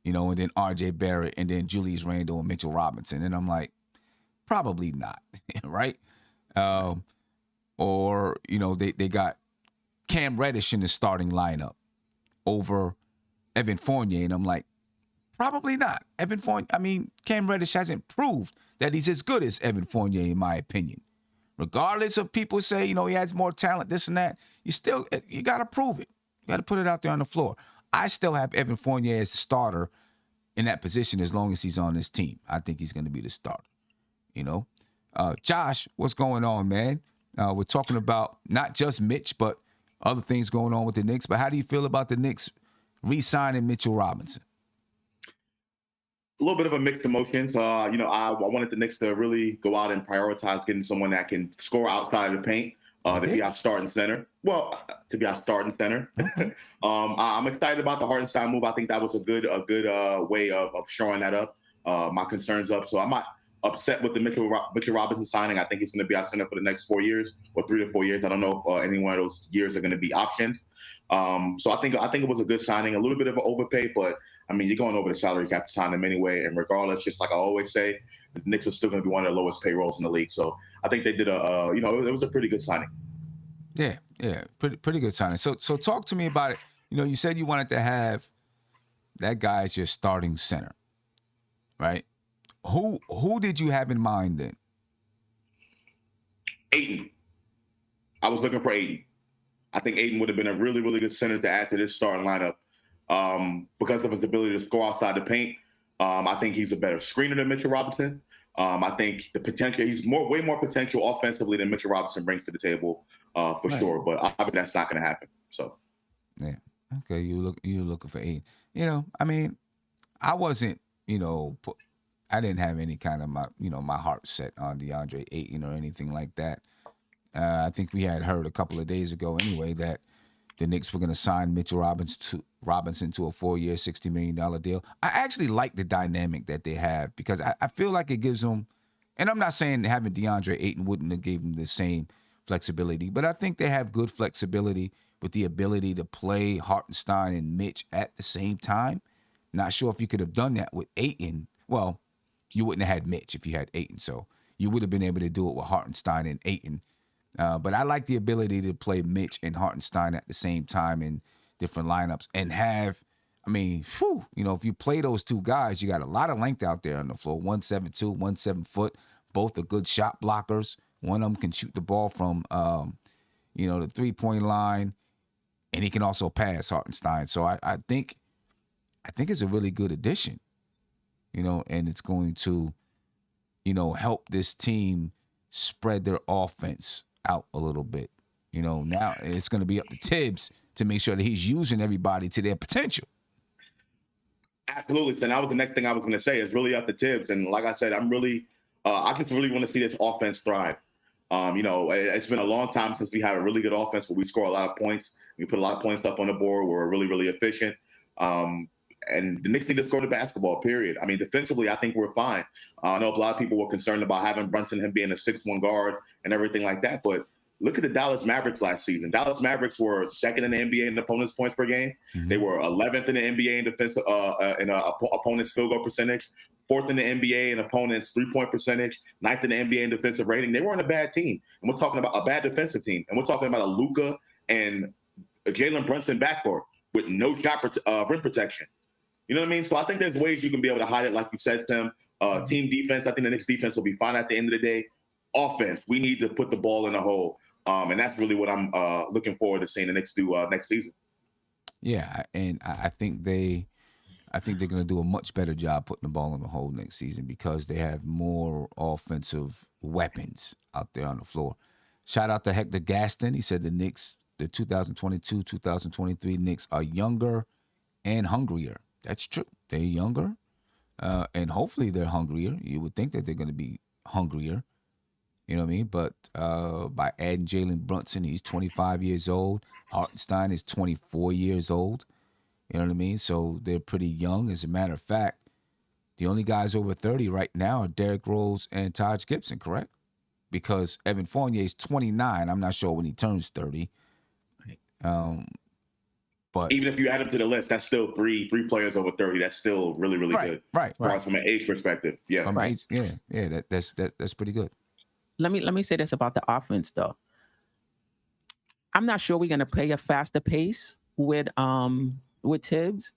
Speaker 2: and then R.J. Barrett, and then Julius Randle and Mitchell Robinson, and I'm like, probably not, right? Or they got Cam Reddish in the starting lineup over Evan Fournier. And I'm like, probably not. Cam Reddish hasn't proved that he's as good as Evan Fournier, in my opinion. Regardless of people say, he has more talent, this and that, you got to prove it. You got to put it out there on the floor. I still have Evan Fournier as the starter in that position as long as he's on this team. I think he's going to be the starter, Josh, what's going on, man? We're talking about not just Mitch, but other things going on with the Knicks. But how do you feel about the Knicks re-signing Mitchell Robinson?
Speaker 4: A little bit of a mixed emotions. I wanted the Knicks to really go out and prioritize getting someone that can score outside of the paint to be our starting center. Well, to be our starting center. Okay. I'm excited about the Hartenstein move. I think that was a good way of showing that up, my concerns up. So I'm not upset with the Mitchell Robinson signing. I think he's going to be our center for the next 4 years or 3 to 4 years. I don't know if any one of those years are going to be options. So I think it was a good signing. A little bit of an overpay, but you're going over the salary cap to sign him anyway. And regardless, just like I always say, the Knicks are still going to be one of the lowest payrolls in the league. So I think they did it was a pretty good signing.
Speaker 2: Yeah, pretty good signing. So talk to me about it. You said you wanted to have that guy as your starting center, right? Who did you have in mind then?
Speaker 4: Ayton. I was looking for Ayton. I think Ayton would have been a really, really good center to add to this starting lineup because of his ability to score outside the paint. I think he's a better screener than Mitchell Robinson. I think the potential, he's way more potential offensively than Mitchell Robinson brings to the table, for sure. But obviously that's not going to happen. So
Speaker 2: Yeah. Okay. You're looking for Ayton. I mean, I wasn't, I didn't have any kind of my heart set on DeAndre Ayton or anything like that. I think we had heard a couple of days ago anyway that the Knicks were going to sign Mitchell Robinson to a 4-year, $60 million deal. I actually like the dynamic that they have because I feel like it gives them, and I'm not saying having DeAndre Ayton wouldn't have gave them the same flexibility, but I think they have good flexibility with the ability to play Hartenstein and Mitch at the same time. Not sure if you could have done that with Ayton. Well, you wouldn't have had Mitch if you had Ayton, so you would have been able to do it with Hartenstein and Ayton. But I like the ability to play Mitch and Hartenstein at the same time in different lineups and have, if you play those two guys, you got a lot of length out there on the floor. 172, 7 foot, both are good shot blockers. One of them can shoot the ball from, the 3-point line, and he can also pass Hartenstein. So I think it's a really good addition, and it's going to, help this team spread their offense out a little bit. Now it's going to be up to Tibbs to make sure that he's using everybody to their potential.
Speaker 4: Absolutely. So that was the next thing I was going to say. It's really up to Tibbs. And like I said, I just really want to see this offense thrive. It's been a long time since we had a really good offense where we score a lot of points. We put a lot of points up on the board. We're really, really efficient. And the Knicks need to score the basketball, period. Defensively, I think we're fine. I know a lot of people were concerned about having Brunson, him being a 6'1" guard and everything like that. But look at the Dallas Mavericks last season. Dallas Mavericks were second in the NBA in opponents' points per game. Mm-hmm. They were 11th in the NBA in defensive opponents' field goal percentage, 4th in the NBA in opponents' 3-point percentage, 9th in the NBA in defensive rating. They weren't a bad team, and we're talking about a bad defensive team, and we're talking about a Luka and a Jalen Brunson backcourt with no shot rim protection. You know what I mean? So I think there's ways you can be able to hide it, like you said, Tim. Team defense, I think the Knicks defense will be fine at the end of the day. Offense, we need to put the ball in the hole. And that's really what I'm looking forward to seeing the Knicks do next season.
Speaker 2: Yeah, and I think they're going to do a much better job putting the ball in the hole next season because they have more offensive weapons out there on the floor. Shout out to Hector Gaston. He said the Knicks, the 2022-2023 Knicks are younger and hungrier. That's true. They're younger, and hopefully they're hungrier. You would think that they're going to be hungrier. You know what I mean? But by adding Jalen Brunson, he's 25 years old. Hartenstein is 24 years old. You know what I mean? So they're pretty young. As a matter of fact, the only guys over 30 right now are Derrick Rose and Taj Gibson, correct? Because Evan Fournier is 29. I'm not sure when he turns 30. But
Speaker 4: even if you add them to the list, that's still three players over 30. That's still really, really good.
Speaker 2: Right.
Speaker 4: From an age perspective. Yeah.
Speaker 2: From age, yeah. That's pretty good.
Speaker 3: Let me say this about the offense, though. I'm not sure we're going to play a faster pace with Tibbs,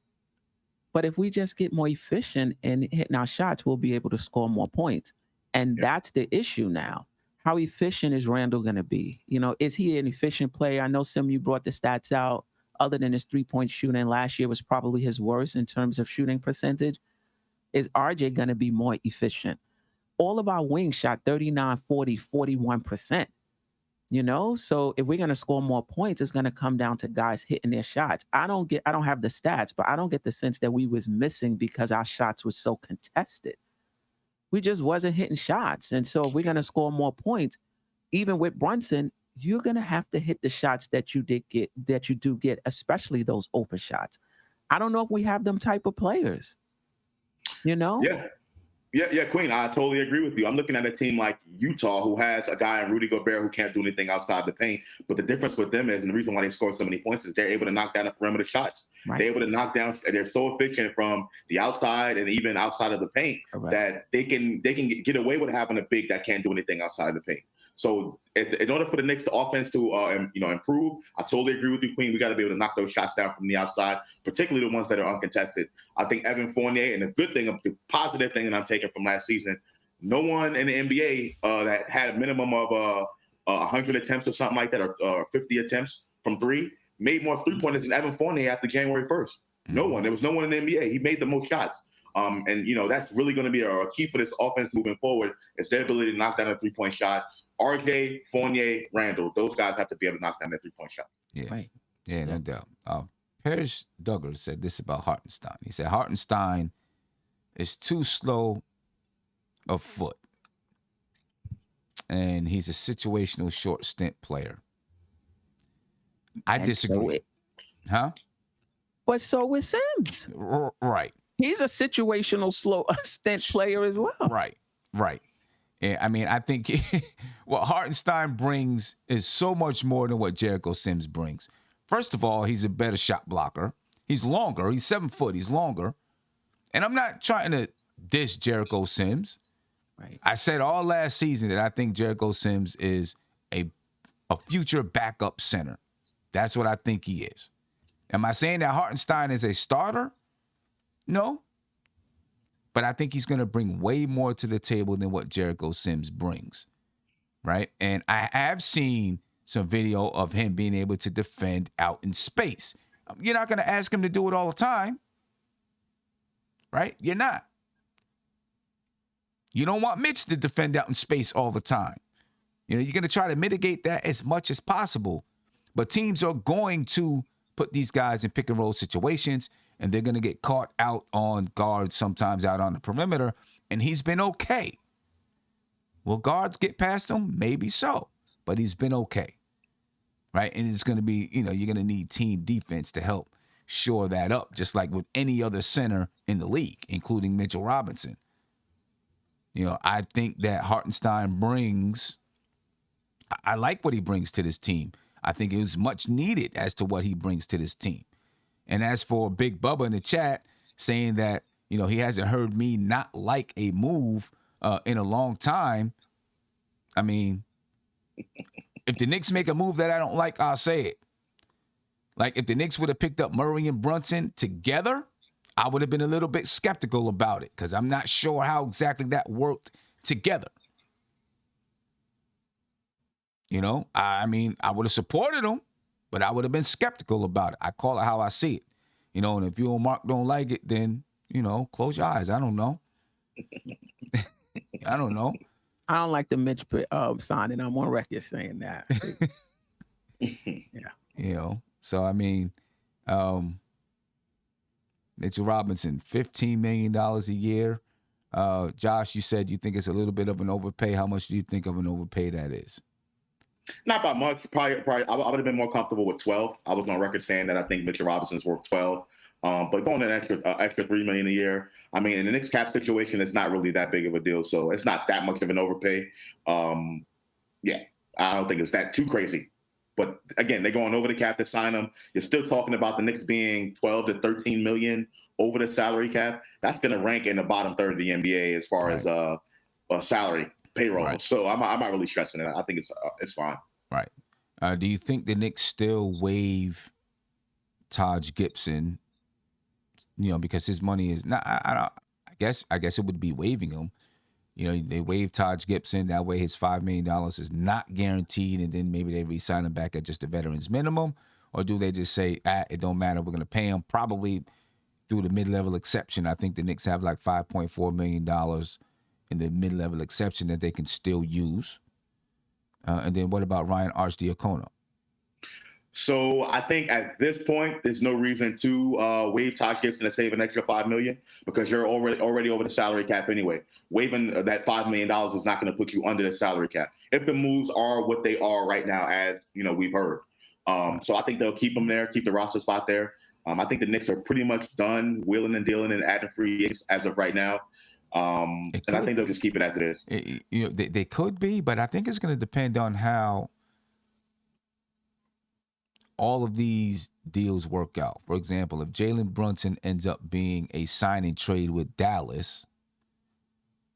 Speaker 3: but if we just get more efficient in hitting our shots, we'll be able to score more points. And that's the issue now. How efficient is Randall going to be? Is he an efficient player? I know some you brought the stats out. Other than his 3-point shooting, last year was probably his worst in terms of shooting percentage. Is RJ going to be more efficient? All of our wings shot 39, 40, 41%. So if we're going to score more points, it's going to come down to guys hitting their shots. I don't have the stats, but I don't get the sense that we was missing because our shots were so contested. We just wasn't hitting shots. And so if we're going to score more points, even with Brunson, you're going to have to hit the shots that you do get, especially those open shots. I don't know if we have them type of players,
Speaker 4: Yeah, Queen, I totally agree with you. I'm looking at a team like Utah who has a guy in Rudy Gobert who can't do anything outside the paint. But the difference with them is, and the reason why they score so many points is they're able to knock down the perimeter shots. Right. They're able to knock down, they're so efficient from the outside and even outside of the paint that they can get away with having a big that can't do anything outside of the paint. So in order for the Knicks offense to improve, I totally agree with you, Queen. We got to be able to knock those shots down from the outside, particularly the ones that are uncontested. I think Evan Fournier, and the positive thing that I'm taking from last season, no one in the NBA that had a minimum of 100 attempts or something like that, or 50 attempts from three, made more 3-pointers than Evan Fournier after January 1st. No one. There was no one in the NBA. He made the most shots. And that's really going to be a key for this offense moving forward. Is their ability to knock down a 3-point shot. RJ, Fournier, Randall, those guys have to be able to knock down that 3-point shot.
Speaker 2: Yeah,
Speaker 3: Right.
Speaker 2: yeah, no doubt. Parrish Duggar said this about Hartenstein. He said Hartenstein is too slow of foot, and he's a situational short stint player. I
Speaker 3: And
Speaker 2: disagree. Huh?
Speaker 3: But so is Sims.
Speaker 2: Right.
Speaker 3: He's a situational slow stint player as well.
Speaker 2: Right. Yeah, I mean, I think what Hartenstein brings is so much more than what Jericho Sims brings. First of all, he's a better shot blocker. He's longer. He's 7 foot. He's longer. And I'm not trying to diss Jericho Sims.
Speaker 3: Right.
Speaker 2: I said all last season that I think Jericho Sims is a future backup center. That's what I think he is. Am I saying that Hartenstein is a starter? No. But I think he's going to bring way more to the table than what Jericho Sims brings, right? And I have seen some video of him being able to defend out in space. You're not going to ask him to do it all the time, right? You're not. You don't want Mitch to defend out in space all the time. You're going to try to mitigate that as much as possible. But teams are going to put these guys in pick and roll situations, and they're going to get caught out on guards, sometimes out on the perimeter, and he's been okay. Will guards get past him? Maybe so, but he's been okay, right? And it's going to be, you're going to need team defense to help shore that up, just like with any other center in the league, including Mitchell Robinson. I think that Hartenstein brings, I like what he brings to this team. I think it was much needed as to what he brings to this team. And as for Big Bubba in the chat saying that, he hasn't heard me not like a move in a long time. I mean, if the Knicks make a move that I don't like, I'll say it. Like if the Knicks would have picked up Murray and Brunson together, I would have been a little bit skeptical about it because I'm not sure how exactly that worked together. I mean, I would have supported them, but I would have been skeptical about it. I call it how I see it. And if you and Mark don't like it, then, close your eyes. I don't know. I don't know.
Speaker 3: I don't like the Mitch signing. I'm on record saying that. Yeah.
Speaker 2: So, I mean, Mitchell Robinson, $15 million a year. Josh, you said you think it's a little bit of an overpay. How much do you think of an overpay that is?
Speaker 4: Not by much. Probably. I would have been more comfortable with 12. I was on record saying that I think Mitchell Robinson's worth 12. But going an extra $3 million a year. I mean, in the Knicks cap situation, it's not really that big of a deal. So it's not that much of an overpay. Yeah, I don't think it's that too crazy. But again, they're going over the cap to sign him. You're still talking about the Knicks being 12 to 13 million over the salary cap. That's going to rank in the bottom third of the NBA as far as salary payroll. Right. So I'm not really stressing it. I think it's fine.
Speaker 2: Right. Do you think the Knicks still waive Taj Gibson? Because his money is not. I guess it would be waiving him. They waive Taj Gibson. That way his $5 million is not guaranteed, and then maybe they re-sign him back at just the veterans minimum. Or do they just say, it don't matter, we're going to pay him probably through the mid-level exception? I think the Knicks have like $5.4 million in the mid-level exception that they can still use. And then what about Ryan Arcidiacono?
Speaker 4: So I think at this point, there's no reason to waive Taj Gibson to save an extra $5 million because you're already over the salary cap anyway. Waiving that $5 million is not going to put you under the salary cap if the moves are what they are right now, as we've heard. So I think they'll keep them there, keep the roster spot there. I think the Knicks are pretty much done wheeling and dealing and adding free agents as of right now. And I think they'll just keep it as it is.
Speaker 2: They could be, but I think it's going to depend on how all of these deals work out. For example, if Jalen Brunson ends up being a signing trade with Dallas,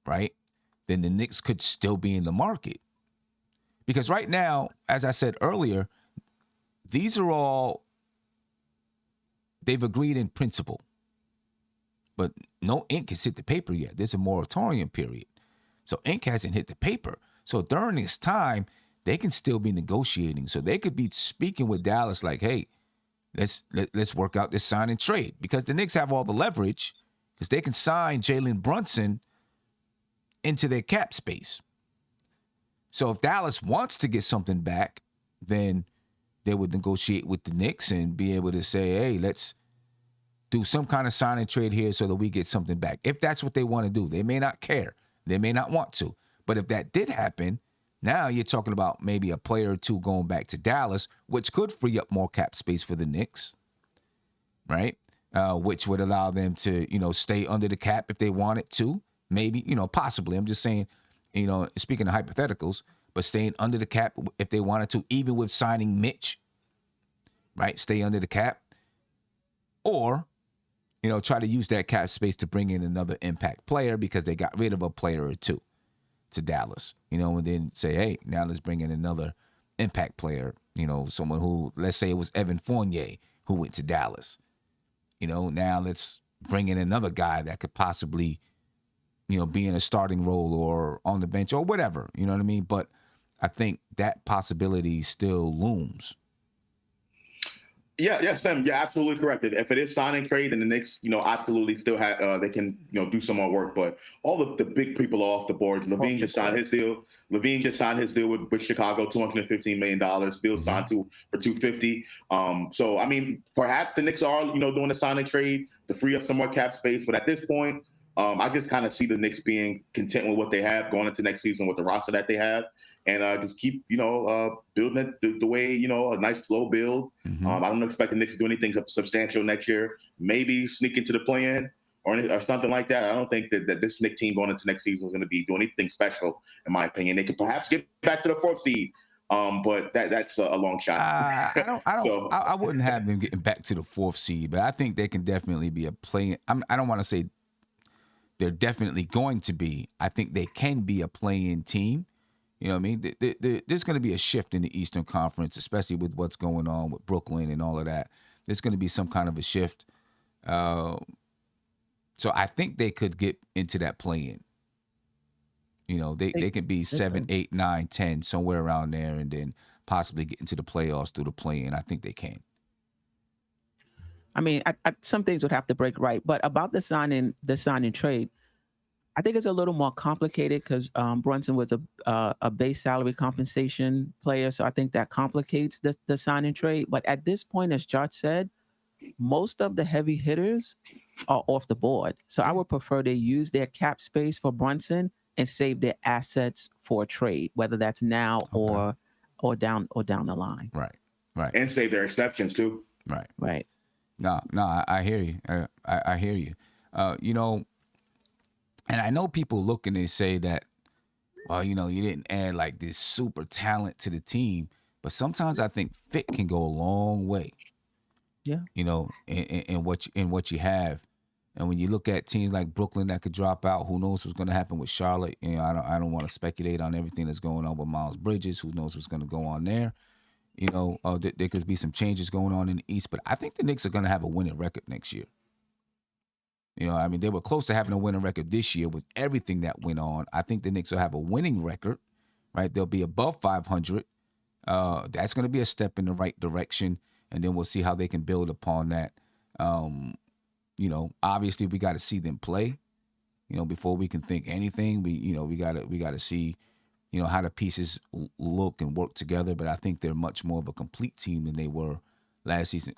Speaker 2: right, then the Knicks could still be in the market. Because right now, as I said earlier, these are all, they've agreed in principle. But no ink has hit the paper yet. There's a moratorium period. So ink hasn't hit the paper. So during this time, they can still be negotiating. So they could be speaking with Dallas like, hey, let's work out this sign and trade. Because the Knicks have all the leverage because they can sign Jalen Brunson into their cap space. So if Dallas wants to get something back, then they would negotiate with the Knicks and be able to say, hey, let's do some kind of sign and trade here so that we get something back. If that's what they want to do. They may not care. They may not want to. But if that did happen, now you're talking about maybe a player or two going back to Dallas, which could free up more cap space for the Knicks, right? Which would allow them to, stay under the cap if they wanted to. Maybe, possibly. I'm just saying, speaking of hypotheticals, but staying under the cap if they wanted to, even with signing Mitch, right? Stay under the cap. Or, try to use that cap space to bring in another impact player because they got rid of a player or two to Dallas, and then say, hey, now let's bring in another impact player, someone who, let's say it was Evan Fournier who went to Dallas. Now let's bring in another guy that could possibly, be in a starting role or on the bench or whatever, you know what I mean? But I think that possibility still looms.
Speaker 4: Yeah, Sam, you're absolutely correct. If it is sign and trade, then the Knicks, absolutely still have they can, do some more work. But all the big people are off the board. Levine just signed his deal. With Chicago, $215 million. Bill signed for $250. So I mean, perhaps the Knicks are, doing a sign and trade to free up some more cap space. But at this point, I just kind of see the Knicks being content with what they have going into next season with the roster that they have, and just keep, building it the way, a nice slow build. I don't expect the Knicks to do anything substantial next year. Maybe sneak into the play-in or something like that. I don't think that this Knicks team going into next season is going to be doing anything special, in my opinion. They could perhaps get back to the 4th seed, but that's a long shot.
Speaker 2: I wouldn't have them getting back to the 4th seed, but I think they can definitely be a play. I don't want to say they're definitely going to be. I think they can be a play-in team. You know what I mean? There's going to be a shift in the Eastern Conference, especially with what's going on with Brooklyn and all of that. There's going to be some kind of a shift. So I think they could get into that play-in. They could be 7, 8, 9, 10, somewhere around there, and then possibly get into the playoffs through the play-in. I think they can.
Speaker 3: I mean, some things would have to break right, but about the sign and trade, I think it's a little more complicated because Brunson was a base salary compensation player, so I think that complicates the sign and trade. But at this point, as Josh said, most of the heavy hitters are off the board. So I would prefer they use their cap space for Brunson and save their assets for a trade, whether that's now or down the line.
Speaker 2: Right.
Speaker 4: And save their exceptions too.
Speaker 3: Right.
Speaker 2: No, I hear you. I hear you. And I know people look and they say that, well, you didn't add like this super talent to the team, but sometimes I think fit can go a long way.
Speaker 3: Yeah.
Speaker 2: In what you have, and when you look at teams like Brooklyn that could drop out, who knows what's going to happen with Charlotte? I don't want to speculate on everything that's going on with Miles Bridges. Who knows what's going to go on there? There could be some changes going on in the East, but I think the Knicks are going to have a winning record next year. They were close to having a winning record this year with everything that went on. I think the Knicks will have a winning record, right? They'll be above 500. That's going to be a step in the right direction, and then we'll see how they can build upon that. Obviously we got to see them play, before we can think anything. We got to see, how the pieces look and work together. But I think they're much more of a complete team than they were last season.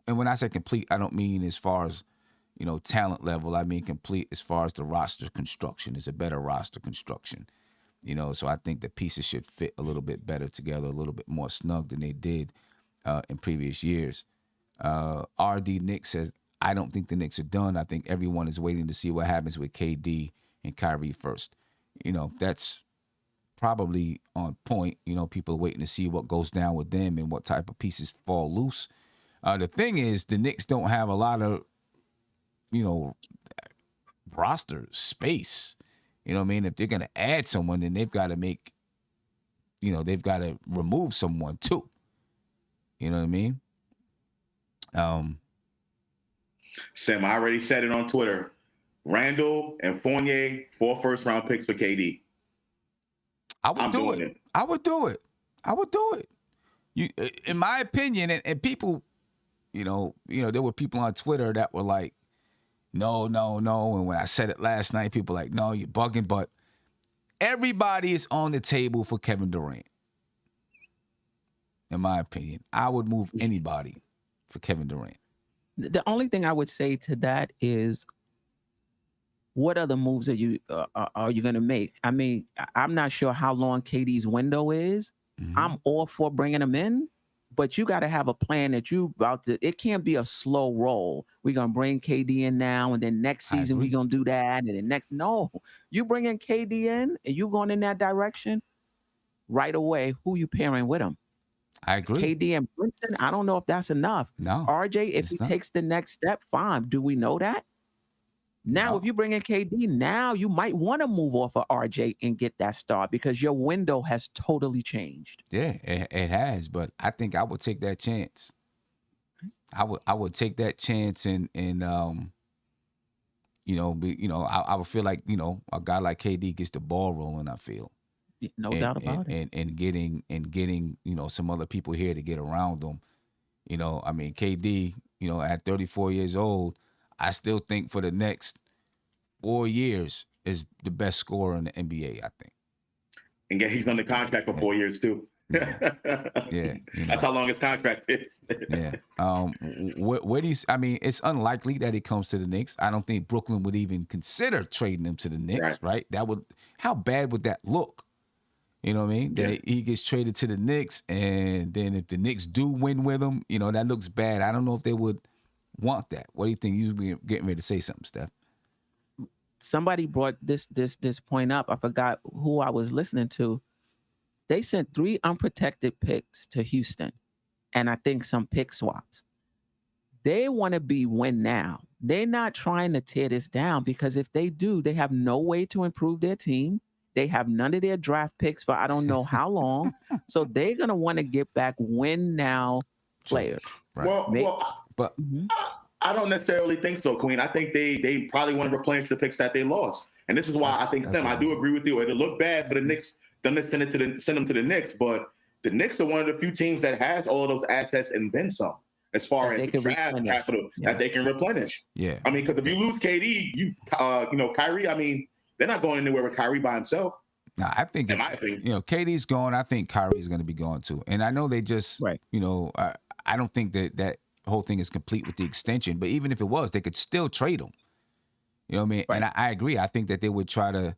Speaker 2: And when I say complete, I don't mean as far as, talent level. I mean complete as far as the roster construction. It's a better roster construction. So I think the pieces should fit a little bit better together, a little bit more snug than they did in previous years. RD Knicks says, I don't think the Knicks are done. I think everyone is waiting to see what happens with KD and Kyrie first. That's probably on point. People are waiting to see what goes down with them and what type of pieces fall loose. The thing is, the Knicks don't have a lot of, roster space. If they're going to add someone, then they've got to they've got to remove someone too. You know what I mean?
Speaker 4: Sam, I already said it on Twitter. Randall and Fournier, 4 first-round picks for KD.
Speaker 2: I would do it. I would do it. You, in my opinion, and people, there were people on Twitter that were like, no. And when I said it last night, people were like, no, you're bugging. But everybody is on the table for Kevin Durant. In my opinion, I would move anybody for Kevin Durant.
Speaker 3: The only thing I would say to that is, what other moves are you going to make? I mean, I'm not sure how long KD's window is.
Speaker 2: Mm-hmm.
Speaker 3: I'm all for bringing him in, but you got to have a plan that you about to. It can't be a slow roll. We're gonna bring KD in now, and then next season we're gonna do that, and then next. No, you bring in KD in, and you going in that direction right away. Who you pairing with him?
Speaker 2: I agree.
Speaker 3: KD and Princeton. I don't know if that's enough.
Speaker 2: No,
Speaker 3: RJ, if he takes the next step, fine. Do we know that? Now, if you bring in KD, now you might want to move off of RJ and get that star because your window has totally changed.
Speaker 2: Yeah, it has, but I think I would take that chance. I would take that chance and I would feel like, a guy like KD gets the ball rolling, I feel.
Speaker 3: No doubt about it.
Speaker 2: And getting, some other people here to get around them. I mean, KD, at 34 years old, I still think for the next 4 years is the best scorer in the NBA, I think.
Speaker 4: And yet he's under contract for 4 years too.
Speaker 2: Yeah.
Speaker 4: That's how long his contract is.
Speaker 2: Yeah. Where do you? I mean, it's unlikely that he comes to the Knicks. I don't think Brooklyn would even consider trading him to the Knicks. Right? That would. How bad would that look? You know what I mean? That he gets traded to the Knicks, and then if the Knicks do win with him, that looks bad. I don't know if they would want that. What do you think? You were getting ready to say something, Steph.
Speaker 3: Somebody brought this point up. I forgot who I was listening to. They sent 3 unprotected picks to Houston, and I think some pick swaps. They want to be win now. They're not trying to tear this down because if they do, they have no way to improve their team. They have none of their draft picks for I don't know how long. So they're going to want to get back win now players.
Speaker 2: Right.
Speaker 4: But I don't necessarily think so, Queen. I think they probably want to replenish the picks that they lost. And this is why I think, Sam, I do agree with you. It'll look bad for the Knicks. Then they send them to the Knicks. But the Knicks are one of the few teams that has all of those assets and then some as far as the draft capital that they can replenish.
Speaker 2: Yeah.
Speaker 4: I mean, because if you lose KD, Kyrie, I mean, they're not going anywhere with Kyrie by himself.
Speaker 2: No, I think,
Speaker 4: in my opinion,
Speaker 2: KD's gone. I think Kyrie's going to be gone too. And I know they just, I don't think that whole thing is complete with the extension. But even if it was, they could still trade him. You know what I mean? Right. And I agree. I think that they would try to.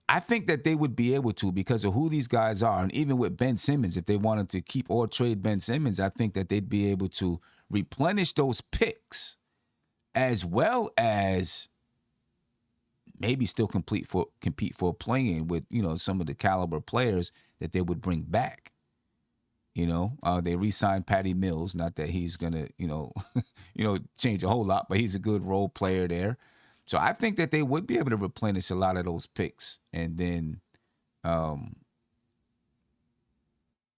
Speaker 2: I think that they would be able to because of who these guys are. And even with Ben Simmons, if they wanted to keep or trade Ben Simmons, I think that they'd be able to replenish those picks as well as maybe still compete for playing with, some of the caliber players that they would bring back. They re-signed Patty Mills. Not that he's gonna, change a whole lot, but he's a good role player there. So I think that they would be able to replenish a lot of those picks and then,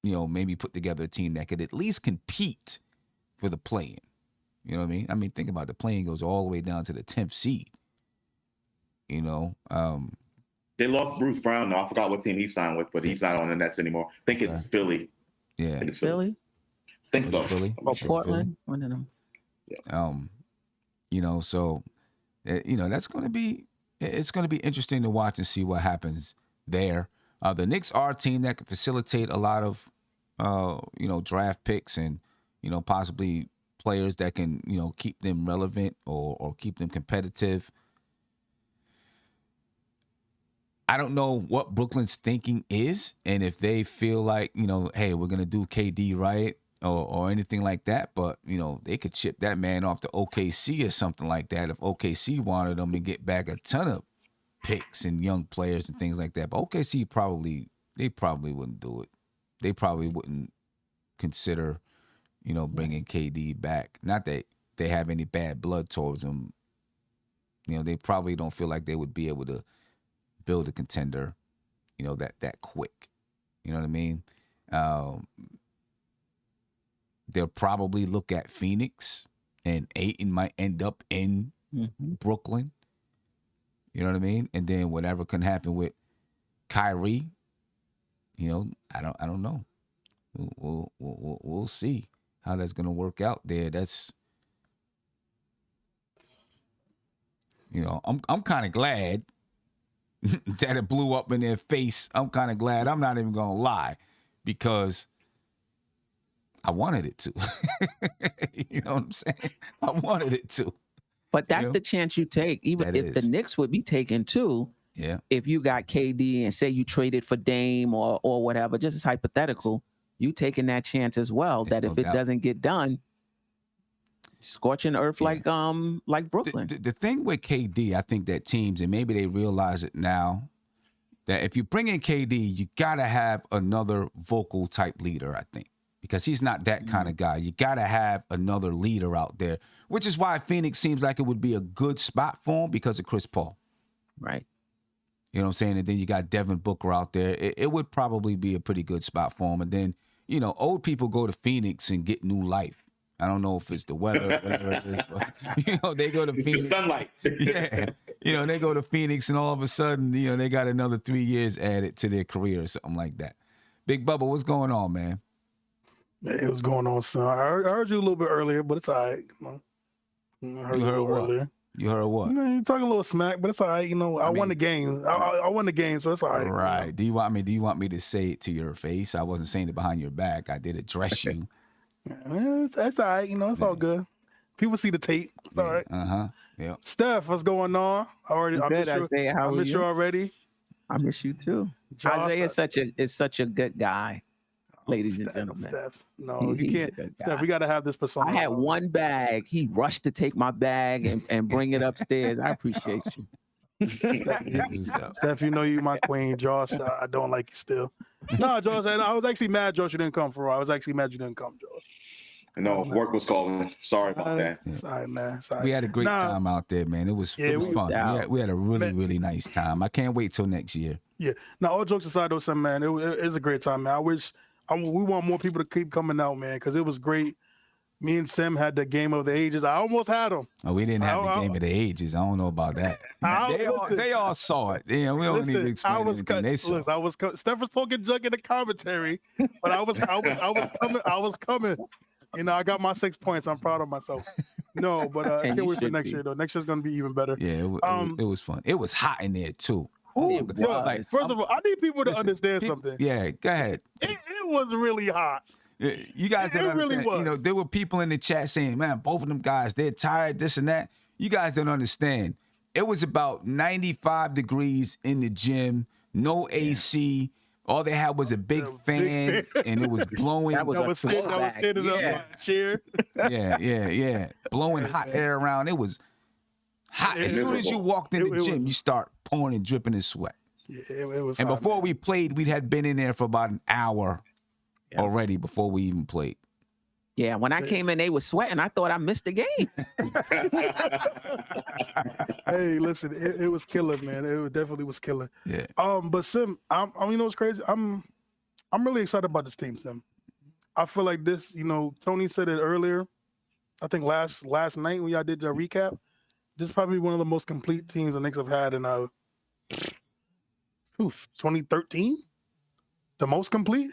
Speaker 2: maybe put together a team that could at least compete for the play-in. You know what I mean? I mean, think about it. The play-in goes all the way down to the 10th seed. They
Speaker 4: lost Bruce Brown. No, I forgot what team he signed with, but he's not on the Nets anymore. I think it's Philly.
Speaker 2: Yeah,
Speaker 4: it's
Speaker 3: Philly.
Speaker 4: I think so.
Speaker 2: Philly.
Speaker 3: Or Portland. One of them.
Speaker 2: Yeah. So, that's going to be. It's going to be interesting to watch and see what happens there. The Knicks are a team that can facilitate a lot of, draft picks and, possibly players that can, keep them relevant or keep them competitive. I don't know what Brooklyn's thinking is, and if they feel like, hey, we're going to do KD right or anything like that, but, they could ship that man off to OKC or something like that if OKC wanted them to get back a ton of picks and young players and things like that. But OKC they probably wouldn't do it. They probably wouldn't consider, bringing KD back. Not that they have any bad blood towards him. They probably don't feel like they would be able to build a contender, that quick. You know what I mean? They'll probably look at Phoenix, and Ayton might end up in Brooklyn. You know what I mean? And then whatever can happen with Kyrie, I don't know. We'll see how that's going to work out there. That's You know, I'm kind of glad that it blew up in their face. I'm kind of glad. I'm not even gonna lie, because I wanted it to. You know what I'm saying? I wanted it to.
Speaker 3: But that's
Speaker 2: Yeah.
Speaker 3: the chance you take. Even
Speaker 2: That
Speaker 3: if the
Speaker 2: is.
Speaker 3: Knicks would be taken too,
Speaker 2: Yeah.
Speaker 3: if you got KD and say you traded for Dame or whatever, just as hypothetical, you taking that chance as well.
Speaker 2: There's
Speaker 3: That
Speaker 2: no
Speaker 3: if it
Speaker 2: doubt.
Speaker 3: doesn't get done, scorching earth
Speaker 2: Yeah.
Speaker 3: like Brooklyn.
Speaker 2: The thing with KD, I think that teams, and maybe they realize it now, that if you bring in KD, you gotta have another vocal type leader, I think. Because he's not that kind of guy. You got to have another leader out there, which is why Phoenix seems like it would be a good spot for him because of Chris Paul.
Speaker 3: Right.
Speaker 2: You know what I'm saying? And then you got Devin Booker out there. It would probably be a pretty good spot for him. And then, you know, old people go to Phoenix and get new life. I don't know if it's the weather or whatever it is, but, you know, they go to
Speaker 4: It's
Speaker 2: Phoenix.
Speaker 4: the sunlight.
Speaker 2: Yeah. You know, they go to Phoenix and all of a sudden, you know, they got another 3 years added to their career or something like that. Big Bubba, what's going on, man?
Speaker 5: It was going on, son. I heard you a little bit earlier, but it's all right. You know, I
Speaker 2: You
Speaker 5: a
Speaker 2: heard
Speaker 5: little
Speaker 2: what?
Speaker 5: earlier.
Speaker 2: You heard what?
Speaker 5: You know, you're talking a little smack, but it's all right. You know, I won the game. I won the game, so it's all right.
Speaker 2: Right.
Speaker 5: You know?
Speaker 2: Do you want me to say it to your face? I wasn't saying it behind your back. I did address you.
Speaker 5: Yeah, that's all right. You know, it's all good. People see the tape. It's all right.
Speaker 2: Uh-huh. Yeah.
Speaker 5: Steph, what's going on? I miss you.
Speaker 3: Isaiah, how
Speaker 5: I
Speaker 3: are
Speaker 5: miss you already.
Speaker 3: I miss you too.
Speaker 5: Josh,
Speaker 3: Isaiah is such a good guy, ladies and gentlemen.
Speaker 5: Steph, no, you
Speaker 3: He's a
Speaker 5: can't.
Speaker 3: good guy.
Speaker 5: Steph, we got to have this persona.
Speaker 3: I had one bag. He rushed to take my bag and bring it upstairs. I appreciate you.
Speaker 5: Steph, you know you my queen. Josh, I don't like you still. No, Josh, I was actually mad Josh you didn't come for. I was actually mad you didn't come, Josh.
Speaker 4: No, work was calling. Sorry about that.
Speaker 5: Sorry, man. Sorry.
Speaker 2: We had a great time out there, man. It was fun. We had a really nice time. I can't wait till next year.
Speaker 5: Yeah. Now, all jokes aside, though, son, man, it was a great time, man. We want more people to keep coming out, man, because it was great. Me and Sim had the game of the ages. I almost had them.
Speaker 2: Oh, we didn't have the game of the ages. I don't know about that. They all saw it. Yeah, we don't need to explain anything. They saw.
Speaker 5: Steph was talking junk in the commentary, but I was coming. You know, I got my 6 points. I'm proud of myself. No, but I can't wait for next year, though. Next year's going to be even better.
Speaker 2: Yeah, it was fun. It was hot in there, too.
Speaker 5: First of all, I need people to understand something.
Speaker 2: Yeah, go ahead.
Speaker 5: It was really hot.
Speaker 2: You guys don't understand.
Speaker 5: Really was.
Speaker 2: You know, there were people in the chat saying, man, both of them guys, they're tired, this and that. You guys don't understand. It was about 95 degrees in the gym, no AC. All they had was a big fan, and it was blowing.
Speaker 3: That was
Speaker 5: standing up on a chair.
Speaker 2: Yeah. Blowing hot air around. It was hot. As soon as you walked in the gym, you start pouring and dripping in sweat.
Speaker 5: Yeah, it was
Speaker 2: and
Speaker 5: hot,
Speaker 2: before
Speaker 5: man.
Speaker 2: we played, we had been in there for about an hour already before we even played.
Speaker 3: Yeah, when I came in, they were sweating. I thought I missed the game.
Speaker 5: Hey, listen, it was killer, man. It definitely was killer.
Speaker 2: Yeah.
Speaker 5: But Sim, you know what's crazy? I'm really excited about this team, Sim. I feel like this, you know, Tony said it earlier. I think last night when y'all did your recap, this is probably one of the most complete teams the Knicks have had in 2013. The most complete.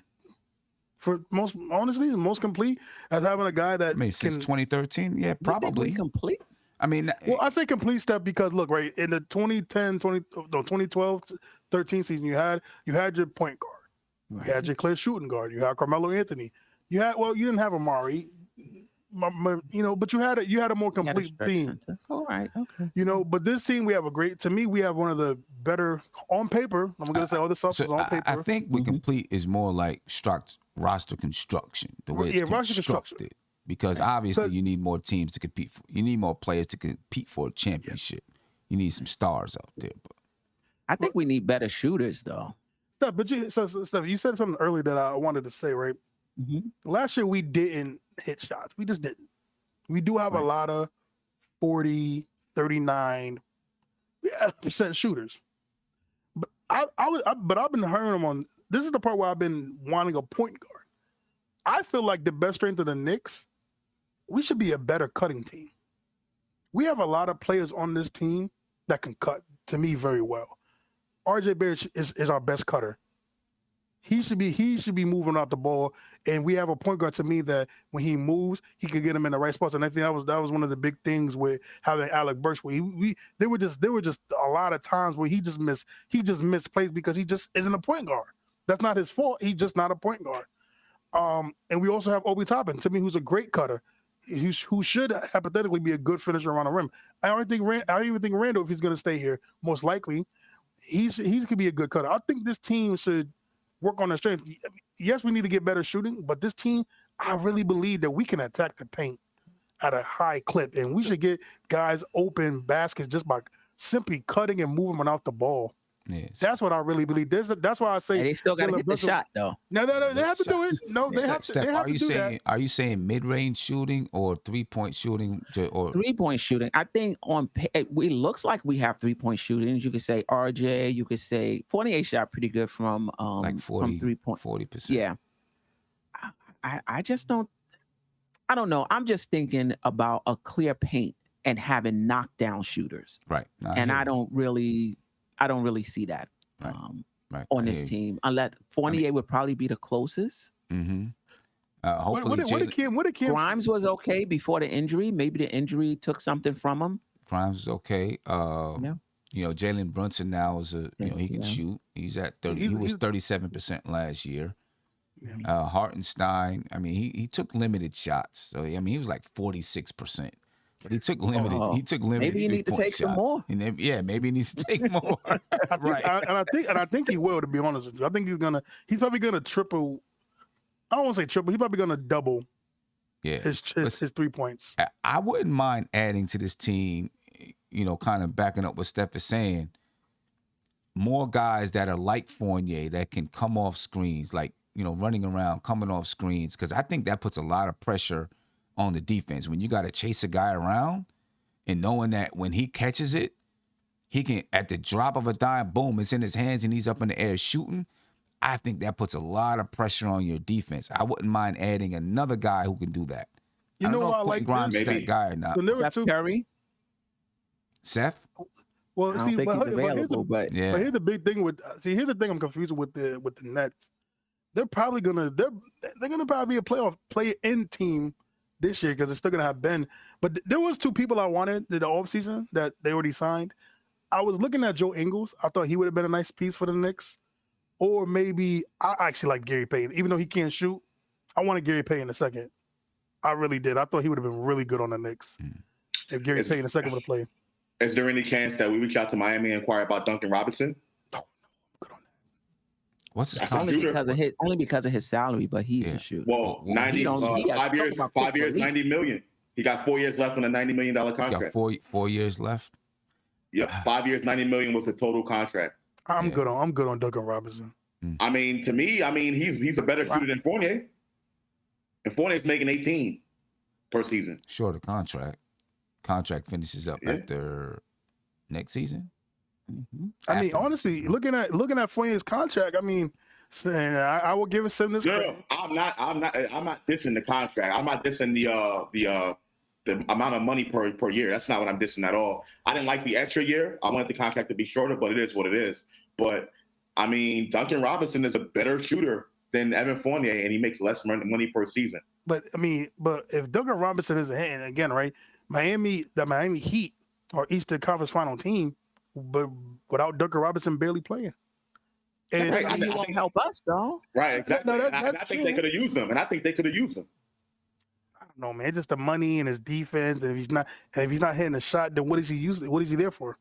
Speaker 5: Honestly, the most complete as having a guy that
Speaker 2: Since 2013, yeah, probably
Speaker 3: complete.
Speaker 2: I mean,
Speaker 5: well, I say complete step because look, right in the 2012, 13 season, you had your point guard, you had your clear shooting guard, you had Carmelo Anthony, you didn't have Amari, you know, but you had a more complete team.
Speaker 3: All right, okay.
Speaker 5: You know, but this team we have we have one of the better on paper. I'm gonna say all this stuff is on paper.
Speaker 2: I think we complete is more like roster construction, the way it's
Speaker 5: roster
Speaker 2: constructed. Because obviously you need more teams to compete for. You need more players to compete for a championship. You need some stars out there. But
Speaker 3: I think we need better shooters, though.
Speaker 5: Steph, but you said something earlier that I wanted to say, right?
Speaker 3: Mm-hmm.
Speaker 5: Last year we didn't hit shots. We just didn't. We do have a lot of 40, 39% shooters. But I've been hearing them on. This is the part where I've been wanting a point guard. I feel like the best strength of the Knicks, we should be a better cutting team. We have a lot of players on this team that can cut, to me, very well. RJ Barrett is our best cutter. He should be moving out the ball, and we have a point guard to me that when he moves, he could get him in the right spots. And I think that was one of the big things with having Alec Burks. Where there were just a lot of times where he just missed plays because he just isn't a point guard. That's not his fault. He's just not a point guard. And we also have Obi Toppin, to me, who's a great cutter, who should hypothetically be a good finisher around the rim. I don't even think Randall, if he's going to stay here, most likely, he could be a good cutter. I think this team should work on their strength. Yes, we need to get better shooting, but this team, I really believe that we can attack the paint at a high clip, and we should get guys open baskets just by simply cutting and moving them out the ball.
Speaker 2: Yes.
Speaker 5: That's what I really believe. That's why I say
Speaker 3: And they still got to hit the shot, though.
Speaker 5: No, they have to do it. No, they have to.
Speaker 2: Steph,
Speaker 5: They have to do that.
Speaker 2: are you saying mid-range shooting or 3-point shooting? Or
Speaker 3: 3-point shooting. I think it looks like we have 3-point shooting. You could say RJ. You could say Fournier shot pretty good from
Speaker 2: like 40,
Speaker 3: from 3-point.
Speaker 2: 40%.
Speaker 3: Yeah. I just don't. I don't know. I'm just thinking about a clear paint and having knockdown shooters.
Speaker 2: Right.
Speaker 3: And I don't really see that
Speaker 2: Right.
Speaker 3: on this team. Unless Fournier would probably be the closest.
Speaker 2: Mm-hmm. Hopefully,
Speaker 5: What did Kim?
Speaker 3: Grimes was okay before the injury. Maybe the injury took something from him.
Speaker 2: Grimes is okay.
Speaker 3: Yeah.
Speaker 2: You know, Jalen Brunson now is he can shoot. He's at 30. He was 37% last year.
Speaker 5: Yeah.
Speaker 2: Hartenstein, I mean, he took limited shots. So I mean, he was like 46%. But he took limited. He took limited.
Speaker 3: Maybe he need to take some more.
Speaker 2: And then, maybe he needs to take more. Right.
Speaker 5: I think he will. To be honest with you, I think he's probably gonna triple. I don't want to say triple. He's probably gonna double.
Speaker 2: Yeah.
Speaker 5: His 3 points.
Speaker 2: I wouldn't mind adding to this team. You know, kind of backing up what Steph is saying. More guys that are like Fournier that can come off screens, like, you know, running around, coming off screens, because I think that puts a lot of pressure on the defense. When you got to chase a guy around and knowing that when he catches it, he can, at the drop of a dime, boom, it's in his hands and he's up in the air shooting. I think that puts a lot of pressure on your defense. I wouldn't mind adding another guy who can do that.
Speaker 5: You know why I
Speaker 2: if
Speaker 5: like
Speaker 2: Grimes
Speaker 5: this?
Speaker 2: is that guy or not.
Speaker 5: So there were
Speaker 3: Seth Curry.
Speaker 2: Seth?
Speaker 5: Well,
Speaker 3: I don't think he's available, but
Speaker 2: Yeah.
Speaker 5: But here's the big thing here's the thing I'm confused with the Nets. They're probably gonna probably be a playoff play-in team this year because they're still gonna have Ben. But there was two people I wanted in the offseason that they already signed. I was looking at Joe Ingles. I thought he would have been a nice piece for the Knicks. Or maybe I actually like Gary Payton. Even though he can't shoot, I wanted Gary Payton a second. I really did. I thought he would have been really good on the Knicks if Gary Payton a second would have played.
Speaker 4: Is there any chance that we reach out to Miami and inquire about Duncan Robinson?
Speaker 5: No, I'm good on that.
Speaker 2: What's his
Speaker 4: That's a
Speaker 2: contract?
Speaker 4: shooter.
Speaker 3: only because of his salary, but he's a shooter.
Speaker 4: Well,
Speaker 2: Well,
Speaker 4: 90,
Speaker 3: he don't- he has
Speaker 4: 5 years,
Speaker 3: about
Speaker 4: 5 years,
Speaker 3: at least.
Speaker 4: 90 million. He got 4 years left on a $90 million
Speaker 2: He's got
Speaker 4: contract.
Speaker 2: 4 years left.
Speaker 4: Yep, 5 years, 90 million was the total contract.
Speaker 5: I'm good on Duncan Robinson.
Speaker 4: I mean, to me, he's a better shooter than Fournier. And Fournier's making 18 per season.
Speaker 2: Shorter contract. Contract finishes up
Speaker 4: Yeah.
Speaker 2: after next season.
Speaker 5: I mean,
Speaker 2: After-
Speaker 5: honestly, looking at Fournier's contract, I mean, I will give him this
Speaker 4: No,
Speaker 5: credit.
Speaker 4: I'm not dissing the contract. I'm not dissing the amount of money per year. That's not what I'm dissing at all. I didn't like the extra year. I wanted the contract to be shorter, but it is what it is. But I mean, Duncan Robinson is a better shooter than Evan Fournier, and he makes less money per season.
Speaker 5: But I mean, if Duncan Robinson is and again, right, the Miami Heat are Eastern Conference Final team, but without Duncan Robinson barely playing. And
Speaker 4: Right,
Speaker 3: He won't help us, though.
Speaker 4: Right, exactly.
Speaker 5: No,
Speaker 4: And I think they could have used him,
Speaker 5: I don't know, man. Just the money and his defense. And if he's not hitting a shot, then what is he using? What is he there for?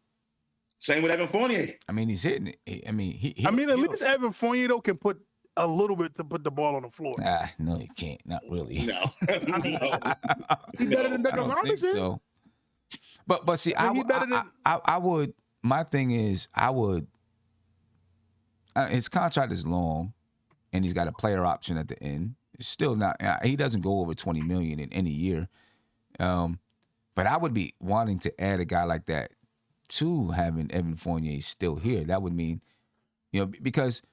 Speaker 4: Same with Evan Fournier.
Speaker 2: I mean, he's hitting it. I mean,
Speaker 5: at least Evan Fournier though can put a little bit to put the ball on the floor.
Speaker 2: No, he can't. Not really.
Speaker 4: No. No.
Speaker 5: He's better than
Speaker 2: I
Speaker 5: Duncan
Speaker 2: don't think
Speaker 5: Robinson.
Speaker 2: so. But see,
Speaker 5: I mean, he better than-
Speaker 2: I would. My thing is, I would. His contract is long, and he's got a player option at the end. It's still not. He doesn't go over $20 million in any year. But I would be wanting to add a guy like that to having Evan Fournier still here. That would mean, because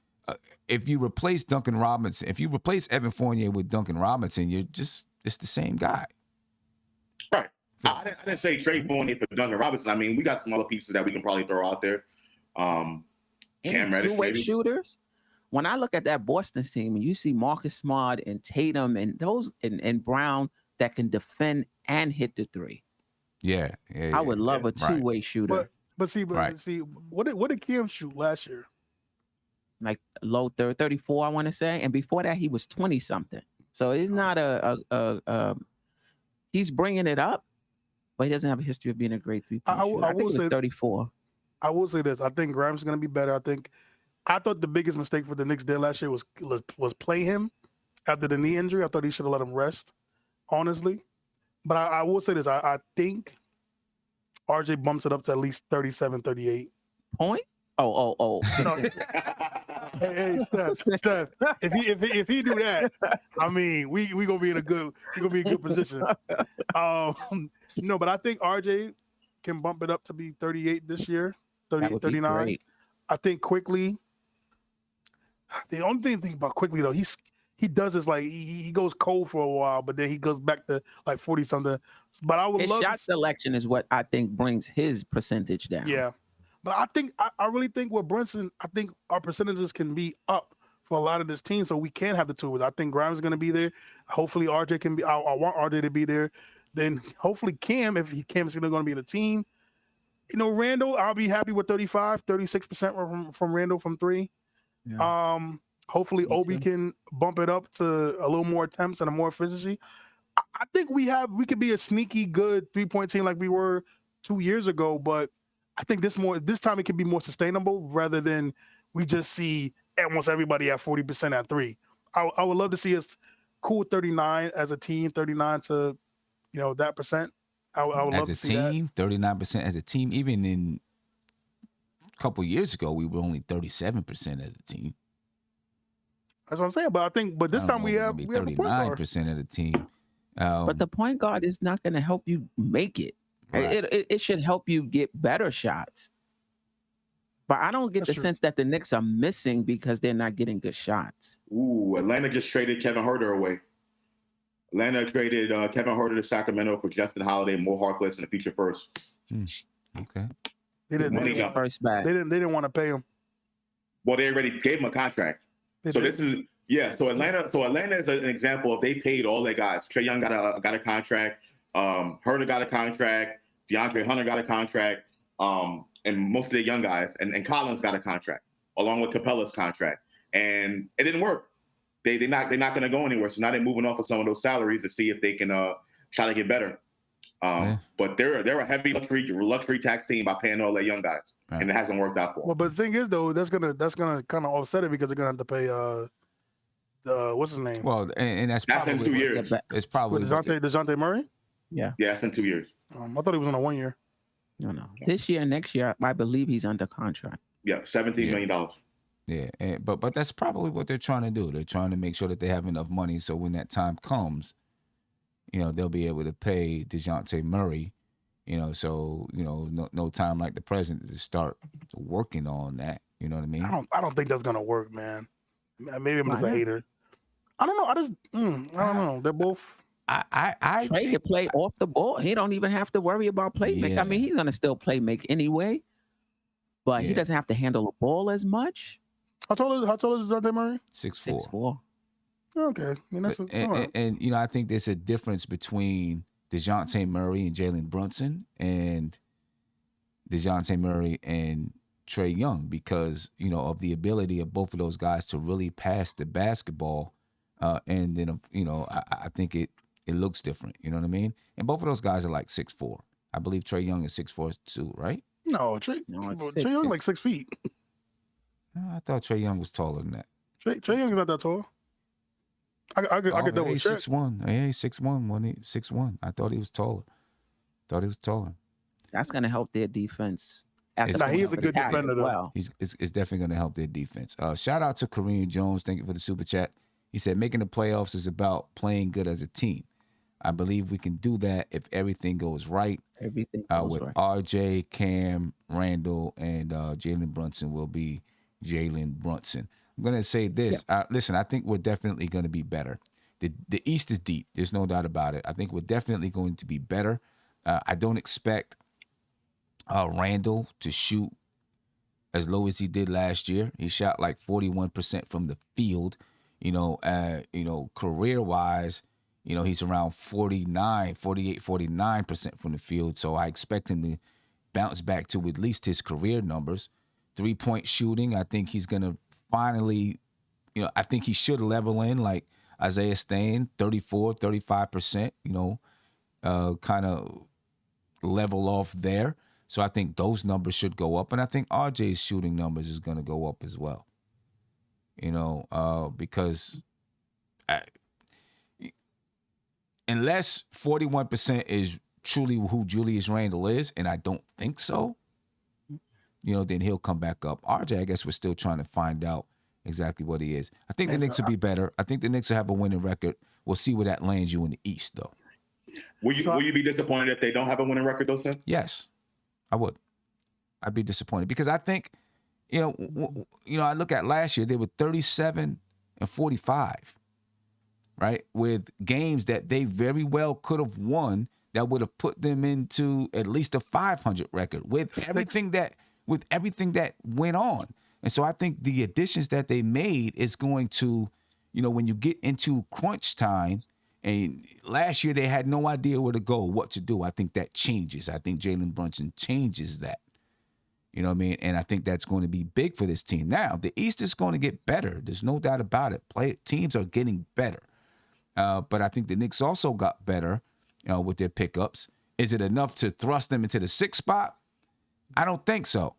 Speaker 2: if you replace Duncan Robinson, if you replace Evan Fournier with Duncan Robinson, it's the same guy.
Speaker 4: Right. I didn't say trade Fournier for Duncan Robinson. I mean, we got some other pieces that we can probably throw out there. Cam Reddish,
Speaker 3: Two-way
Speaker 4: maybe.
Speaker 3: shooters. when I look at that Boston team and you see Marcus Smart and Tatum and those and Brown that can defend and hit the three,
Speaker 2: Yeah.
Speaker 3: I would love a
Speaker 2: Right.
Speaker 3: two-way shooter,
Speaker 2: Right.
Speaker 5: see, what did Cam shoot last year?
Speaker 3: like low 34, I want to say, and before that he was 20 something. So he's not he's bringing it up, but he doesn't have a history of being a great three-point shooter. I think it was 34.
Speaker 5: I will say this: I think Grimes is going to be better. I thought the biggest mistake for the Knicks did last year was play him after the knee injury. I thought he should have let him rest, honestly. But I will say this: I think RJ bumps it up to at least 37, 38.
Speaker 3: Point? Oh.
Speaker 5: No. Hey, Steph. If he do that, I mean, we gonna be in a good position. No, but I think RJ can bump it up to be 38 this year, 38, 39. Great. I think quickly. The only thing about quickly though, he does this like he goes cold for a while, but then he goes back to like 40 something. But I would
Speaker 3: his
Speaker 5: love
Speaker 3: shot selection is what I think brings his percentage down.
Speaker 5: Yeah. But I really think with Brunson, I think our percentages can be up for a lot of this team, so we can have the two. I think Grimes is going to be there. Hopefully, RJ can be. I want RJ to be there. Then hopefully Cam, if Cam is going to be in the team. You know, Randall, I'll be happy with 36% from Randall from three. Yeah. Hopefully Obi can bump it up to a little more attempts and a more efficiency. I think we could be a sneaky good 3-point team like we were 2 years ago, but I think this time it can be more sustainable rather than we just see almost everybody at 40% at three. I would love to see us cool 39 as a team, 39 to that percent. I would love to see that. As a team,
Speaker 2: 39% as a team. Even in a couple years ago, we were only 37% as a team.
Speaker 5: That's what I'm saying. But this time we have
Speaker 2: 39% of the team.
Speaker 3: But the point guard is not going to help you make it. Right. It should help you get better shots. But I don't get the sense that the Knicks are missing because they're not getting good shots.
Speaker 4: Ooh, Atlanta just traded Kevin Huerter away. Atlanta traded Kevin Huerter to Sacramento for Justin Holiday, Mo Harkless, and a future first.
Speaker 2: Okay.
Speaker 5: They didn't first back. They didn't want to pay him.
Speaker 4: Well, they already gave him a contract. So Atlanta is an example of they paid all their guys. Trae Young got a contract. Huerter got a contract. DeAndre Hunter got a contract. And most of the young guys. And Collins got a contract, along with Capella's contract. And it didn't work. They're not going to go anywhere. So now they're moving off of some of those salaries to see if they can try to get better. But they're a heavy luxury tax team by paying all their young guys. Right. And it hasn't worked out for them.
Speaker 5: Well, but the thing is, though, that's gonna kind of offset it because they're going to have to pay what's his name?
Speaker 2: Well, and that's probably
Speaker 4: in 2 years.
Speaker 2: It's probably
Speaker 5: DeJounte Murray?
Speaker 3: Yeah.
Speaker 4: Yeah, that's in 2 years.
Speaker 5: I thought he was on a 1 year.
Speaker 3: No. This year and next year, I believe he's under contract.
Speaker 4: Yeah, $17 million.
Speaker 2: Yeah, but that's probably what they're trying to do. They're trying to make sure that they have enough money so when that time comes, they'll be able to pay DeJounte Murray, so no time like the present to start working on that. You know what I mean?
Speaker 5: I don't think that's gonna work, man. Maybe I'm just a hater. I don't know. I don't know. They're both.
Speaker 3: Trae can play off the ball. He don't even have to worry about playmaking.
Speaker 2: Yeah.
Speaker 3: I mean, he's gonna still play make anyway, but he doesn't have to handle the ball as much.
Speaker 5: How tall is DeJounte Murray?
Speaker 2: 6'4".
Speaker 3: 6'4".
Speaker 5: Okay, I mean that's
Speaker 2: and I think there's a difference between DeJounte Murray and Jalen Brunson and DeJounte Murray and Trae Young because of the ability of both of those guys to really pass the basketball, and then I think it looks different. You know what I mean? And both of those guys are like 6'4". I believe Trae Young is 6'4" too, right?
Speaker 5: No, Trae Young like 6 feet.
Speaker 2: I thought Trae Young was taller than that.
Speaker 5: Trae Young is not that tall. I could double check.
Speaker 2: 6'1". Yeah, he's 6'1", 6'1". I thought he was taller.
Speaker 3: That's gonna help their defense.
Speaker 5: He is a good defender, though.
Speaker 3: Well.
Speaker 2: It's definitely going to help their defense. Shout out to Kareem Jones. Thank you for the super chat. He said, making the playoffs is about playing good as a team. I believe we can do that if everything goes right.
Speaker 3: Everything goes
Speaker 2: with
Speaker 3: right.
Speaker 2: RJ, Cam, Randall, and Jalen Brunson will be Jalen Brunson. I'm going to say this. Yeah. Listen, I think we're definitely going to be better. The East is deep. There's no doubt about it. I think we're definitely going to be better. I don't expect Randall to shoot as low as he did last year. He shot like 41% from the field. Career wise, he's around 49% from the field. So I expect him to bounce back to at least his career numbers. 3-point shooting, I think he's going to finally, I think he should level in like Isaiah Stain, 34, 35%, kind of level off there. So I think those numbers should go up. And I think RJ's shooting numbers is going to go up as well. Because unless 41% is truly who Julius Randle is, and I don't think so, then he'll come back up. RJ, I guess we're still trying to find out exactly what he is. I think the Knicks will be better. I think the Knicks will have a winning record. We'll see where that lands you in the East, though.
Speaker 4: Will you be disappointed if they don't have a winning record, though, Seth?
Speaker 2: Yes, I would. I'd be disappointed because I think, I look at last year, they were 37 and 45, right? With games that they very well could have won that would have put them into at least a 500 record with everything that went on. And so I think the additions that they made is going to, when you get into crunch time, and last year they had no idea where to go, what to do. I think that changes. I think Jalen Brunson changes that. You know what I mean? And I think that's going to be big for this team. Now, the East is going to get better. There's no doubt about it. Teams are getting better. But I think the Knicks also got better with their pickups. Is it enough to thrust them into the 6th spot? I don't think so.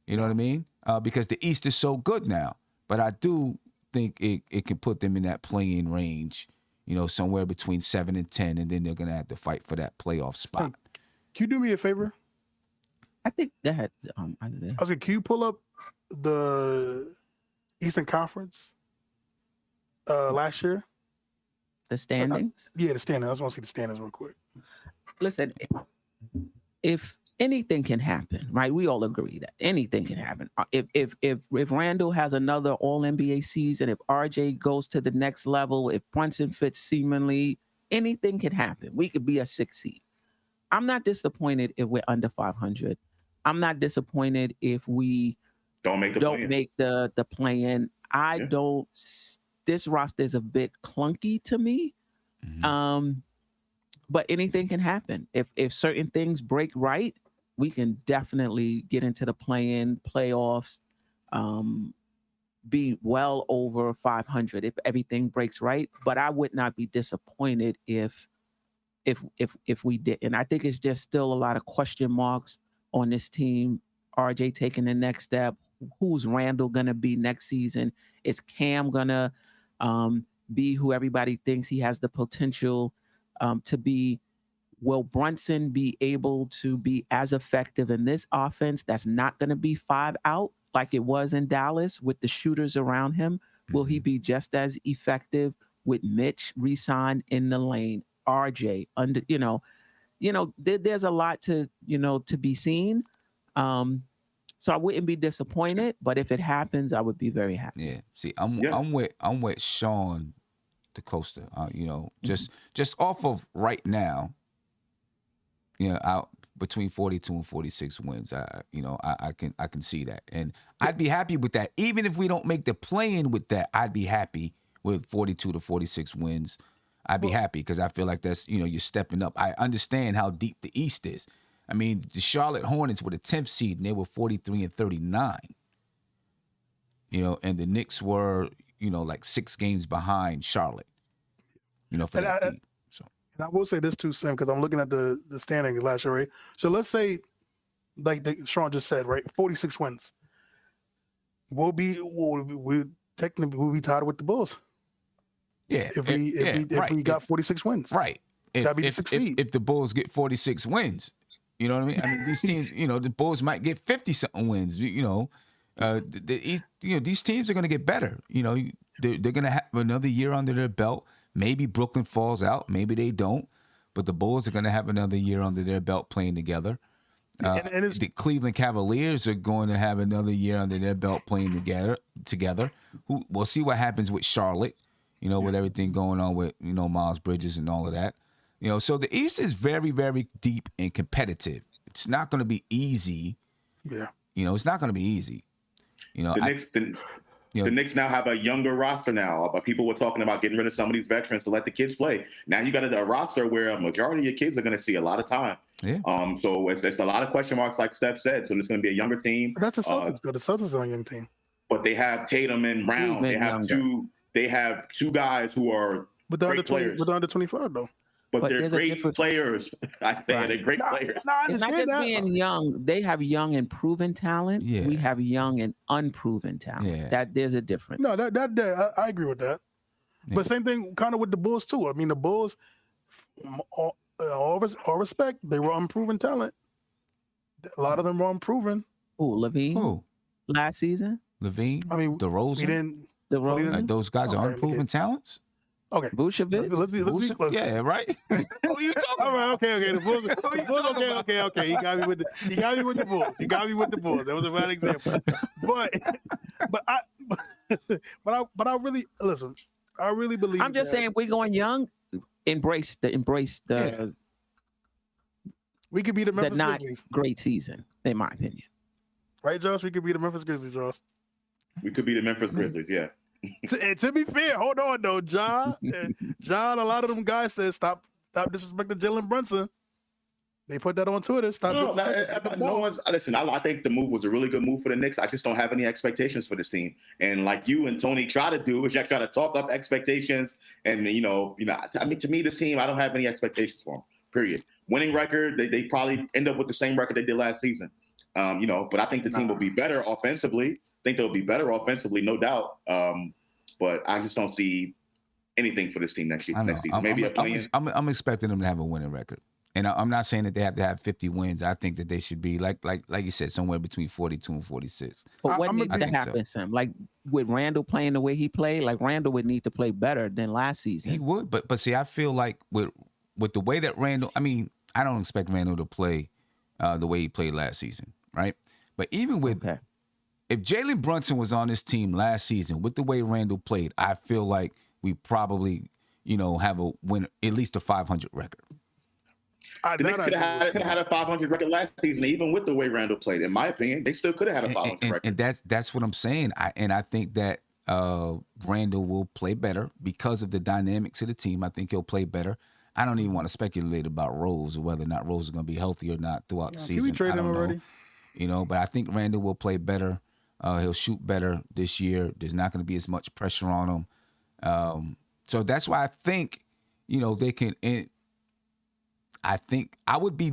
Speaker 2: You know what I mean? Because the East is so good now. But I do think it can put them in that play-in range, somewhere between 7 and 10, and then they're going to have to fight for that playoff spot.
Speaker 5: Can you do me a favor?
Speaker 3: I think that
Speaker 5: I was like, can you pull up the Eastern Conference last year?
Speaker 3: the standings.
Speaker 5: The standings. I just want to see the standings real quick.
Speaker 3: Listen, if anything can happen, right? We all agree that anything can happen. If Randall has another All NBA season, if RJ goes to the next level, if Brunson fits seemingly, anything can happen. We could be a 6 seed. I'm not disappointed if we're under 500. I'm not disappointed if we don't make the play-in. Don't. This roster is a bit clunky to me. Mm-hmm. But anything can happen. If certain things break right, we can definitely get into the play-in, playoffs, be well over 500 if everything breaks right. But I would not be disappointed if we didn't. I think it's just still a lot of question marks on this team. RJ taking the next step. Who's Randall gonna be next season? Is Cam gonna be who everybody thinks he has the potential to be? Will Brunson be able to be as effective in this offense that's not going to be 5 out like it was in Dallas with the shooters around him? Will he be just as effective with Mitch re-signed in the lane? RJ under, there's a lot to be seen. So I wouldn't be disappointed, but if it happens, I would be very happy.
Speaker 2: Yeah. See, I'm with Sean DeCosta. Just off of right now, out between 42 and 46 wins. I can see that, and I'd be happy with that. Even if we don't make the play-in with that, I'd be happy with 42 to 46 wins. I'd be happy because I feel like that's you're stepping up. I understand how deep the East is. I mean, the Charlotte Hornets were the 10th seed, and they were 43 and 39. And the Knicks were, like 6 games behind Charlotte. For that team. So,
Speaker 5: and I will say this too, Sam, because I'm looking at the standings last year, right? So let's say, like Sean just said, right, 46 wins. We'll be tied with the Bulls.
Speaker 2: Yeah.
Speaker 5: If we got 46 wins.
Speaker 2: Right.
Speaker 5: That'd be the 6th seed.
Speaker 2: If the Bulls get 46 wins. You know what I mean? I mean, these teams, the Bulls might get 50-something wins. These teams are going to get better. They're going to have another year under their belt. Maybe Brooklyn falls out. Maybe they don't. But the Bulls are going to have another year under their belt playing together. The Cleveland Cavaliers are going to have another year under their belt playing together. We'll see what happens with Charlotte, with everything going on with, Miles Bridges and all of that. So the East is very, very deep and competitive. It's not going to be easy.
Speaker 5: Yeah.
Speaker 2: It's not going to be easy. You know,
Speaker 4: The Knicks, the Knicks now have a younger roster now. But people were talking about getting rid of some of these veterans to let the kids play. Now you got a roster where a majority of your kids are going to see a lot of time.
Speaker 2: Yeah.
Speaker 4: So it's a lot of question marks, like Steph said. So there's going to be a younger team.
Speaker 5: But that's the Celtics, though. The Celtics are a young team.
Speaker 4: But they have Tatum and Brown. They have two guys who are great players.
Speaker 5: With the under 25, though.
Speaker 4: But they're great players. I say they're great players.
Speaker 5: No, I
Speaker 3: It's not
Speaker 5: understand
Speaker 3: just
Speaker 5: that.
Speaker 3: being young. They have young and proven talent.
Speaker 2: Yeah.
Speaker 3: We have young and unproven talent.
Speaker 2: Yeah.
Speaker 3: That there's a difference.
Speaker 5: No, I agree with that.
Speaker 2: Yeah.
Speaker 5: But same thing kind of with the Bulls, too. I mean, the Bulls, all respect, they were unproven talent. A lot of them were unproven.
Speaker 3: Levine
Speaker 2: Who?
Speaker 3: last season.
Speaker 2: Levine?
Speaker 5: I mean,
Speaker 2: DeRozan?
Speaker 5: we didn't.
Speaker 3: DeRozan.
Speaker 2: Those guys are
Speaker 5: Okay,
Speaker 2: unproven talents?
Speaker 5: Okay.
Speaker 3: Vucevic.
Speaker 5: Let's be
Speaker 2: Yeah, right? Who are you talking
Speaker 5: All
Speaker 2: about?
Speaker 5: right, okay. The Bulls, okay. You got me with the Bulls. That was a bad example. But I really listen. I really believe.
Speaker 3: I'm just saying, if we're going young, embrace the
Speaker 5: we could be the
Speaker 3: the
Speaker 5: Memphis
Speaker 3: not
Speaker 5: Grizzlies,
Speaker 3: great season, in my opinion.
Speaker 5: right, Josh? We could be the Memphis Grizzlies, Josh.
Speaker 4: We could be the Memphis Grizzlies, yeah.
Speaker 5: To be fair, hold on though, John. John, a lot of them guys said stop disrespecting Jalen Brunson. They put that on Twitter.
Speaker 4: Listen. I think the move was a really good move for the Knicks. I just don't have any expectations for this team. And like you and Tony try to do, is try to talk up expectations. And I mean, to me, this team, I don't have any expectations for them. Period. Winning record, they probably end up with the same record they did last season. But I think the team will be better offensively. I think they'll be better offensively, no doubt. But I just don't see anything for this team next season. Maybe
Speaker 2: I'm expecting them to have a winning record. And I'm not saying that they have to have 50 wins. I think that they should be, like you said, somewhere between 42 and 46.
Speaker 3: But what needs to
Speaker 2: think
Speaker 3: happen,
Speaker 2: so.
Speaker 3: Sam? Like with Randall playing the way he played, like Randall would need to play better than last season.
Speaker 2: He would, but see, I feel like with the way that Randall, I mean, I don't expect Randall to play the way he played last season, right? But even with, if Jalen Brunson was on this team last season with the way Randall played, I feel like we probably, have a win, at least a 500 record.
Speaker 4: The Knicks could have had a 500 record last season, even with the way Randall played. In my opinion, they still could have had a 500 record.
Speaker 2: And that's what I'm saying. I think that Randall will play better because of the dynamics of the team. I think he'll play better. I don't even want to speculate about Rose or whether or not Rose is going to be healthy or not throughout the season.
Speaker 5: Can we trade him already?
Speaker 2: But I think Randall will play better. He'll shoot better this year. There's not going to be as much pressure on him. So that's why I think, they can. I think I would be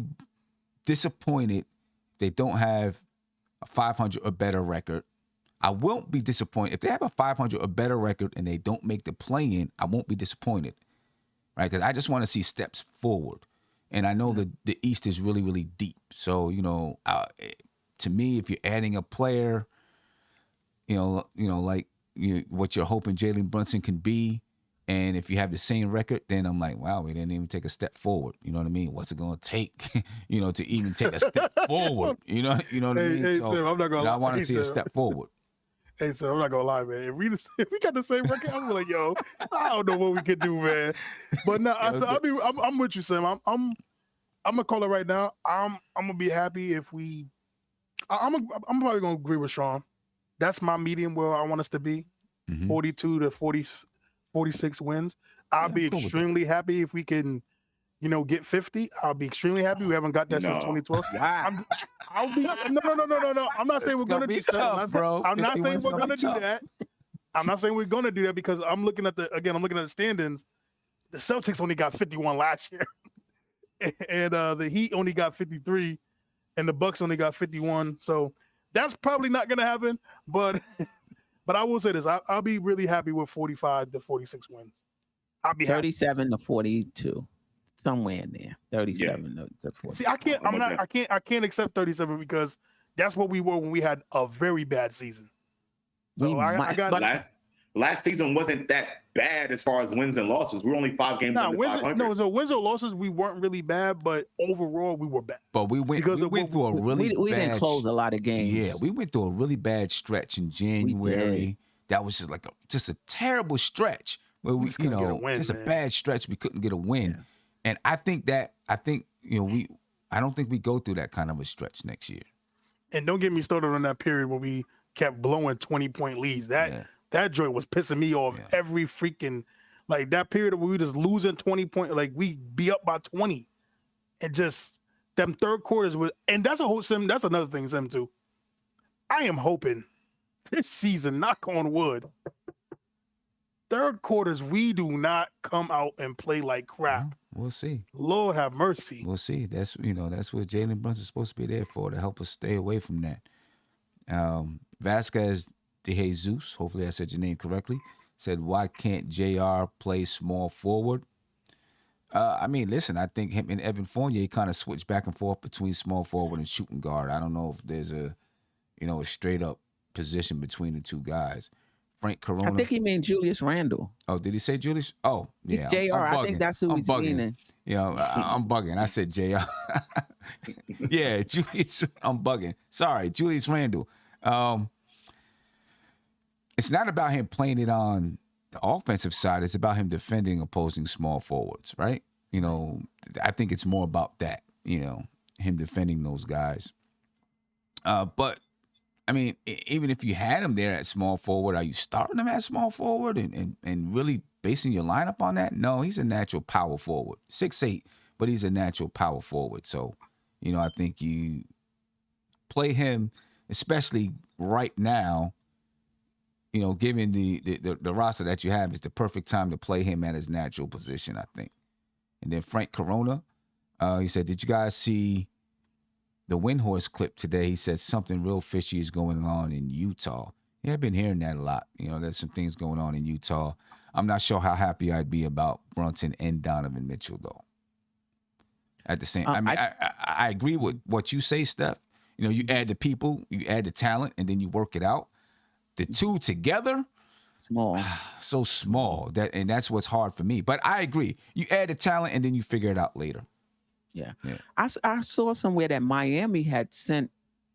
Speaker 2: disappointed if they don't have a 500 or better record. I won't be disappointed if they have a 500 or better record and they don't make the play-in. I won't be disappointed, right? Because I just want to see steps forward, and I know that the East is really, really deep. So to me, if you're adding a player, like what you're hoping Jalen Brunson can be. And if you have the same record, then I'm like, wow, we didn't even take a step forward. You know what I mean? What's it going to take, to even take a step forward? You know what I mean?
Speaker 5: Hey, so, Steve, I'm not gonna lie.
Speaker 2: I want to see a step forward.
Speaker 5: Hey, so I'm not gonna lie, man. If we got the same record, I'm like, yo, I don't know what we could do, man. But no, I'm with you, Sam. I'm gonna call it right now. I'm gonna be happy if we. I'm probably gonna agree with Sean. That's my medium where I want us to be, 42 to 46 wins. I'll be extremely happy if we can, get 50. I'll be extremely happy. We haven't got that since 2012.
Speaker 3: Wow.
Speaker 5: I'll be no. I'm not saying we're gonna do that. I'm not saying we're gonna do that. I'm not saying we're gonna do that because I'm looking at the standings. The Celtics only got 51 last year, and the Heat only got 53, and the Bucks only got 51. So that's probably not gonna happen. But I will say this: I'll be really happy with 45 to 46 wins. I'll be
Speaker 3: 37 to 42, somewhere in there. 37 to 40.
Speaker 5: See, I can't accept 37 because that's what we were when we had a very bad season. So
Speaker 4: last season wasn't that bad as far as wins and losses. We were only 5 games under 500.
Speaker 5: So wins or losses, we weren't really bad, but overall we were bad.
Speaker 2: But we went through a really
Speaker 3: we
Speaker 2: bad.
Speaker 3: didn't close a lot of games.
Speaker 2: Yeah, we went through a really bad stretch in January. That was just a terrible stretch where we a bad stretch. We couldn't get a win, and I don't think we go through that kind of a stretch next year.
Speaker 5: And don't get me started on that period when we kept blowing 20-point leads.
Speaker 2: Yeah.
Speaker 5: That joint was pissing me off every freaking, like that period where we just losing 20 points, like we be up by 20 and just them third quarters was, and that's that's another thing, Sim, too. I am hoping this season, knock on wood, third quarters, we do not come out and play like crap.
Speaker 2: Well, we'll see.
Speaker 5: Lord have mercy.
Speaker 2: We'll see. That's what Jalen Brunson's supposed to be there for, to help us stay away from that. Vasquez de Jesus, hopefully I said your name correctly, said, why can't JR play small forward? I mean, listen, I think him and Evan Fournier kind of switch back and forth between small forward and shooting guard. I don't know if there's a straight up position between the two guys. Frank Corona.
Speaker 3: I think he meant Julius Randle.
Speaker 2: Oh, did he say Julius? Oh, yeah.
Speaker 3: JR, I think that's who he's meaning.
Speaker 2: Yeah, I'm bugging. I said JR. Yeah, Julius. I'm bugging. Sorry, Julius Randle. It's not about him playing it on the offensive side. It's about him defending opposing small forwards, right? I think it's more about that, him defending those guys. But, I mean, even if you had him there at small forward, are you starting him at small forward and really basing your lineup on that? No, he's a natural power forward. 6'8", but he's a natural power forward. So, I think you play him, especially right now, given the roster that you have, is the perfect time to play him at his natural position, I think. And then Frank Corona, he said, did you guys see the Windhorse clip today? He said something real fishy is going on in Utah. Yeah, I've been hearing that a lot. There's some things going on in Utah. I'm not sure how happy I'd be about Brunson and Donovan Mitchell, though. At the same, I agree with what you say, Steph. You add the people, you add the talent, and then you work it out. The two together,
Speaker 3: small,
Speaker 2: so small and that's what's hard for me. But I agree. You add the talent, and then you figure it out later.
Speaker 3: Yeah. I saw somewhere that Miami had sent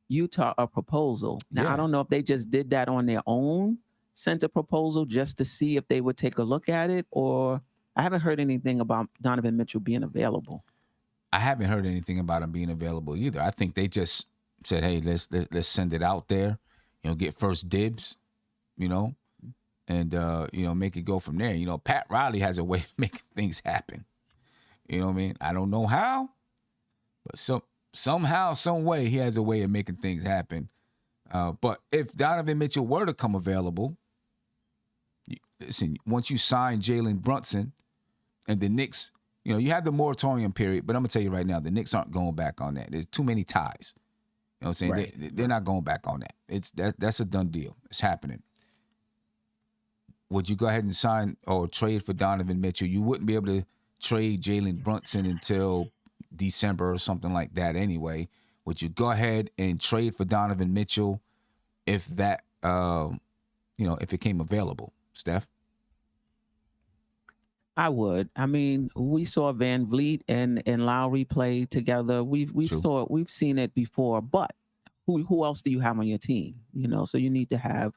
Speaker 3: Utah a proposal. Now, I don't know if they just did that on their own, sent a proposal just to see if they would take a look at it, or I haven't heard anything about Donovan Mitchell being available.
Speaker 2: I haven't heard anything about him being available either. I think they just said, hey, let's send it out there, get first dibs, and, make it go from there. Pat Riley has a way of making things happen. You know what I mean? I don't know how, but somehow, some way, he has a way of making things happen. But if Donovan Mitchell were to come available, listen, once you sign Jalen Brunson and the Knicks, you have the moratorium period, but I'm going to tell you right now, the Knicks aren't going back on that. There's too many ties. You know what I'm saying? Right. They're not going back on that. That's a done deal. It's happening. Would you go ahead and sign or trade for Donovan Mitchell? You wouldn't be able to trade Jalen Brunson until December or something like that anyway. Would you go ahead and trade for Donovan Mitchell if that, if it came available, Steph?
Speaker 3: I would. I mean, we saw Van Vliet and Lowry play together. We've seen it before, but who else do you have on your team? So you need to have,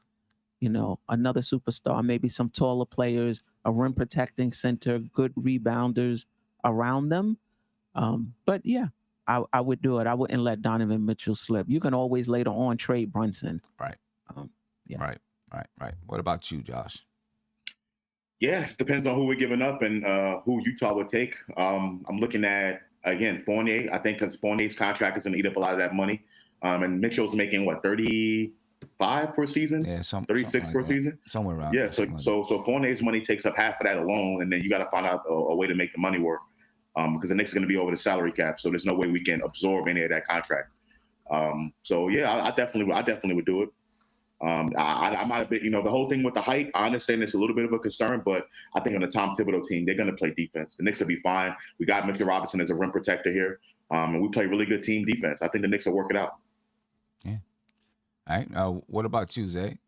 Speaker 3: another superstar, maybe some taller players, a rim protecting center, good rebounders around them. But yeah, I would do it. I wouldn't let Donovan Mitchell slip. You can always later on trade Brunson.
Speaker 2: Right.
Speaker 3: Yeah.
Speaker 2: Right. What about you, Josh?
Speaker 4: Yes, depends on who we're giving up and who Utah would take. I'm looking at, again, Fournier. I think because Fournier's contract is going to eat up a lot of that money. And Mitchell's making, 35 per season?
Speaker 2: Yeah,
Speaker 4: 36 per season?
Speaker 2: Somewhere around
Speaker 4: there. So Fournier's money takes up half of that alone, and then you got to find out a way to make the money work because the Knicks are going to be over the salary cap, so there's no way we can absorb any of that contract. So, yeah, I definitely would do it. I might have been, the whole thing with the height, I understand it's a little bit of a concern, but I think on the Tom Thibodeau team, they're going to play defense. The Knicks will be fine. We got Mr. Robertson as a rim protector here, and we play really good team defense. I think the Knicks will work it out.
Speaker 2: Yeah. All right. What about you, Zay?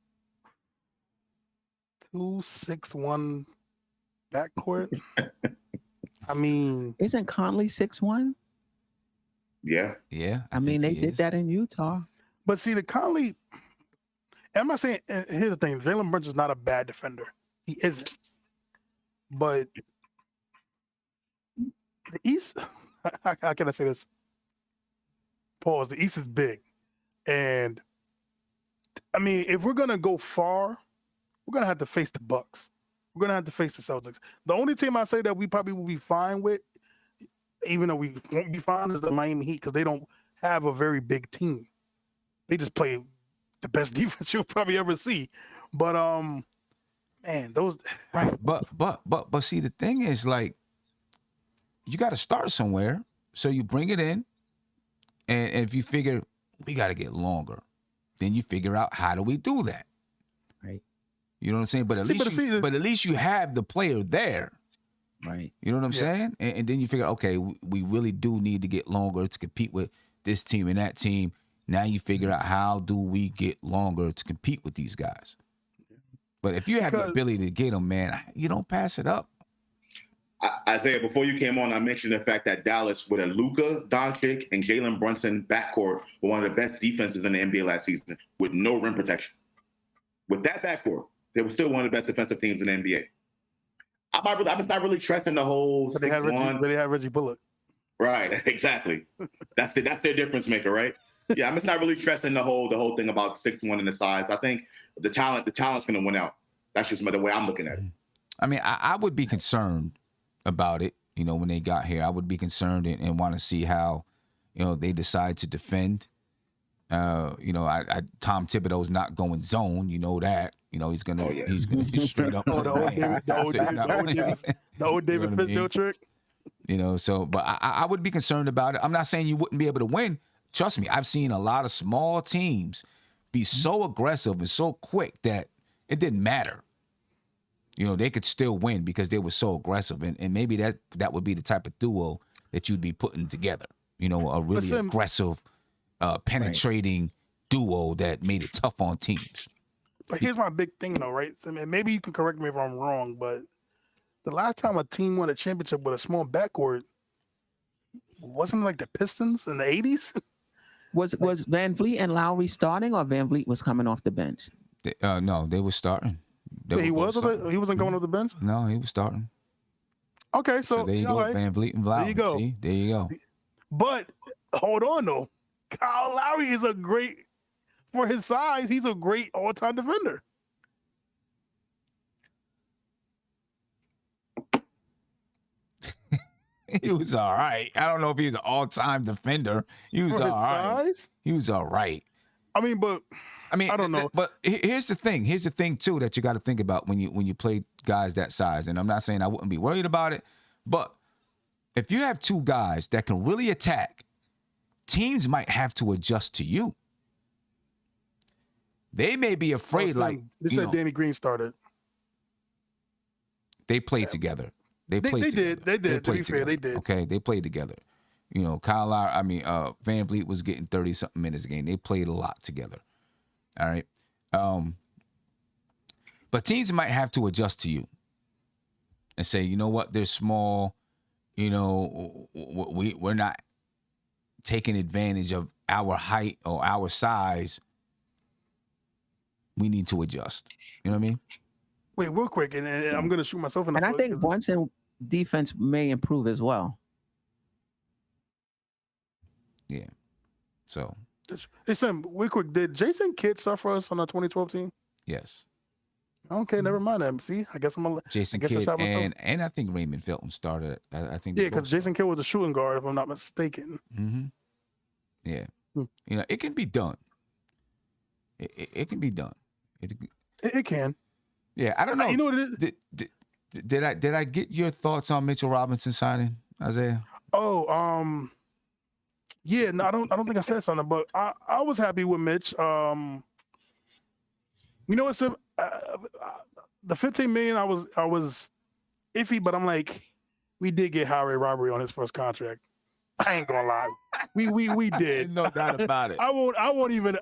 Speaker 5: 2-6-1 backcourt. I mean,
Speaker 3: isn't Conley 6'1"?
Speaker 4: Yeah.
Speaker 2: Yeah.
Speaker 3: I mean, they did that in Utah.
Speaker 5: But see, the Conley. I'm not saying. Here's the thing: Jalen Brunson's not a bad defender. He isn't. But the East. How can I say this? Pause. The East is big, and I mean, if we're gonna go far, we're gonna have to face the Bucks. We're gonna have to face the Celtics. The only team I say that we probably will be fine with, even though we won't be fine, is the Miami Heat because they don't have a very big team. They just play the best defense you'll probably ever see. But man, those
Speaker 2: Right. But see, the thing is, like, you got to start somewhere. So you bring it in, and if you figure we got to get longer, then you figure out how do we do that.
Speaker 3: Right.
Speaker 2: You know what I'm saying? But at least you have the player there.
Speaker 3: Right.
Speaker 2: You know what I'm saying? And then you figure, okay, we really do need to get longer to compete with this team and that team. Now you figure out how do we get longer to compete with these guys. But if you have the ability to get them, man, you don't pass it up.
Speaker 4: Isaiah, before you came on, I mentioned the fact that Dallas, with a Luka Doncic and Jalen Brunson backcourt, were one of the best defenses in the NBA last season with no rim protection. With that backcourt, they were still one of the best defensive teams in the NBA. I'm just not really trusting the whole.
Speaker 5: But they had Reggie Bullock. Right,
Speaker 4: exactly. That's their difference maker, right? Yeah, I'm just not really stressing the whole thing about 6'1" and the size. I think the talent's going to win out. That's just the way I'm looking at it.
Speaker 2: I mean, I would be concerned about it. You know, when they got here, I would be concerned and want to see how, you know, they decide to defend. You know, Tom Thibodeau's not going zone. You know that. You know, he's gonna get straight up.
Speaker 5: The old David Fizdale trick.
Speaker 2: You know, so but I would be concerned about it. I'm not saying you wouldn't be able to win. Trust me, I've seen a lot of small teams be so aggressive and so quick that it didn't matter. You know, they could still win because they were so aggressive. And maybe that would be the type of duo that you'd be putting together. You know, a really aggressive, penetrating duo that made it tough on teams.
Speaker 5: But here's my big thing, though, right? So, and maybe you can correct me if I'm wrong, but the last time a team won a championship with a small backcourt, wasn't it like the Pistons in the 80s?
Speaker 3: Was Van Vliet and Lowry starting, or Van Vliet was coming off the bench?
Speaker 2: No, they were starting.
Speaker 5: He wasn't going off the bench?
Speaker 2: No, he was starting.
Speaker 5: Okay, so
Speaker 2: there you go,
Speaker 5: right.
Speaker 2: Van Vliet and Lowry.
Speaker 5: There you go.
Speaker 2: See? There you go.
Speaker 5: But hold on, though. Kyle Lowry is for his size, he's a great all-time defender.
Speaker 2: He was all right. I don't know if he's an all-time defender. He was all right.
Speaker 5: Size?
Speaker 2: He was all right.
Speaker 5: I mean, I don't know.
Speaker 2: But here's the thing. Here's the thing too that you got to think about when you play guys that size. And I'm not saying I wouldn't be worried about it, but if you have two guys that can really attack, teams might have to adjust to you. They may be afraid,
Speaker 5: They said Danny Green started.
Speaker 2: They played together. They
Speaker 5: did. To be fair, they did.
Speaker 2: Okay, they played together. You know, Van Vliet was getting 30-something minutes a game. They played a lot together. All right. But teams might have to adjust to you and say, you know what, they're small. You know, we're not taking advantage of our height or our size. We need to adjust. You know what I mean?
Speaker 5: Wait, real quick, and I'm going to shoot myself in the foot.
Speaker 3: And I think Brunson defense may improve as well.
Speaker 2: Yeah. So.
Speaker 5: Listen, real quick, did Jason Kidd start for us on our 2012 team?
Speaker 2: Yes.
Speaker 5: Okay, never mind that. See, I guess
Speaker 2: Jason Kidd and I think Raymond Felton started. I think.
Speaker 5: Yeah, because Jason Kidd was a shooting guard, if I'm not mistaken.
Speaker 2: Mm-hmm. Yeah. You know, it can be done. It can be done.
Speaker 5: It can.
Speaker 2: Yeah, I don't know.
Speaker 5: You know what it is?
Speaker 2: Did I get your thoughts on Mitchell Robinson signing, Isaiah?
Speaker 5: Oh, yeah, no, I don't think I said something, but I was happy with Mitch. You know what's the $15 million? I was iffy, but I'm like, we did get highway robbery on his first contract. I ain't gonna lie, we did.
Speaker 2: No doubt about it.
Speaker 5: I won't even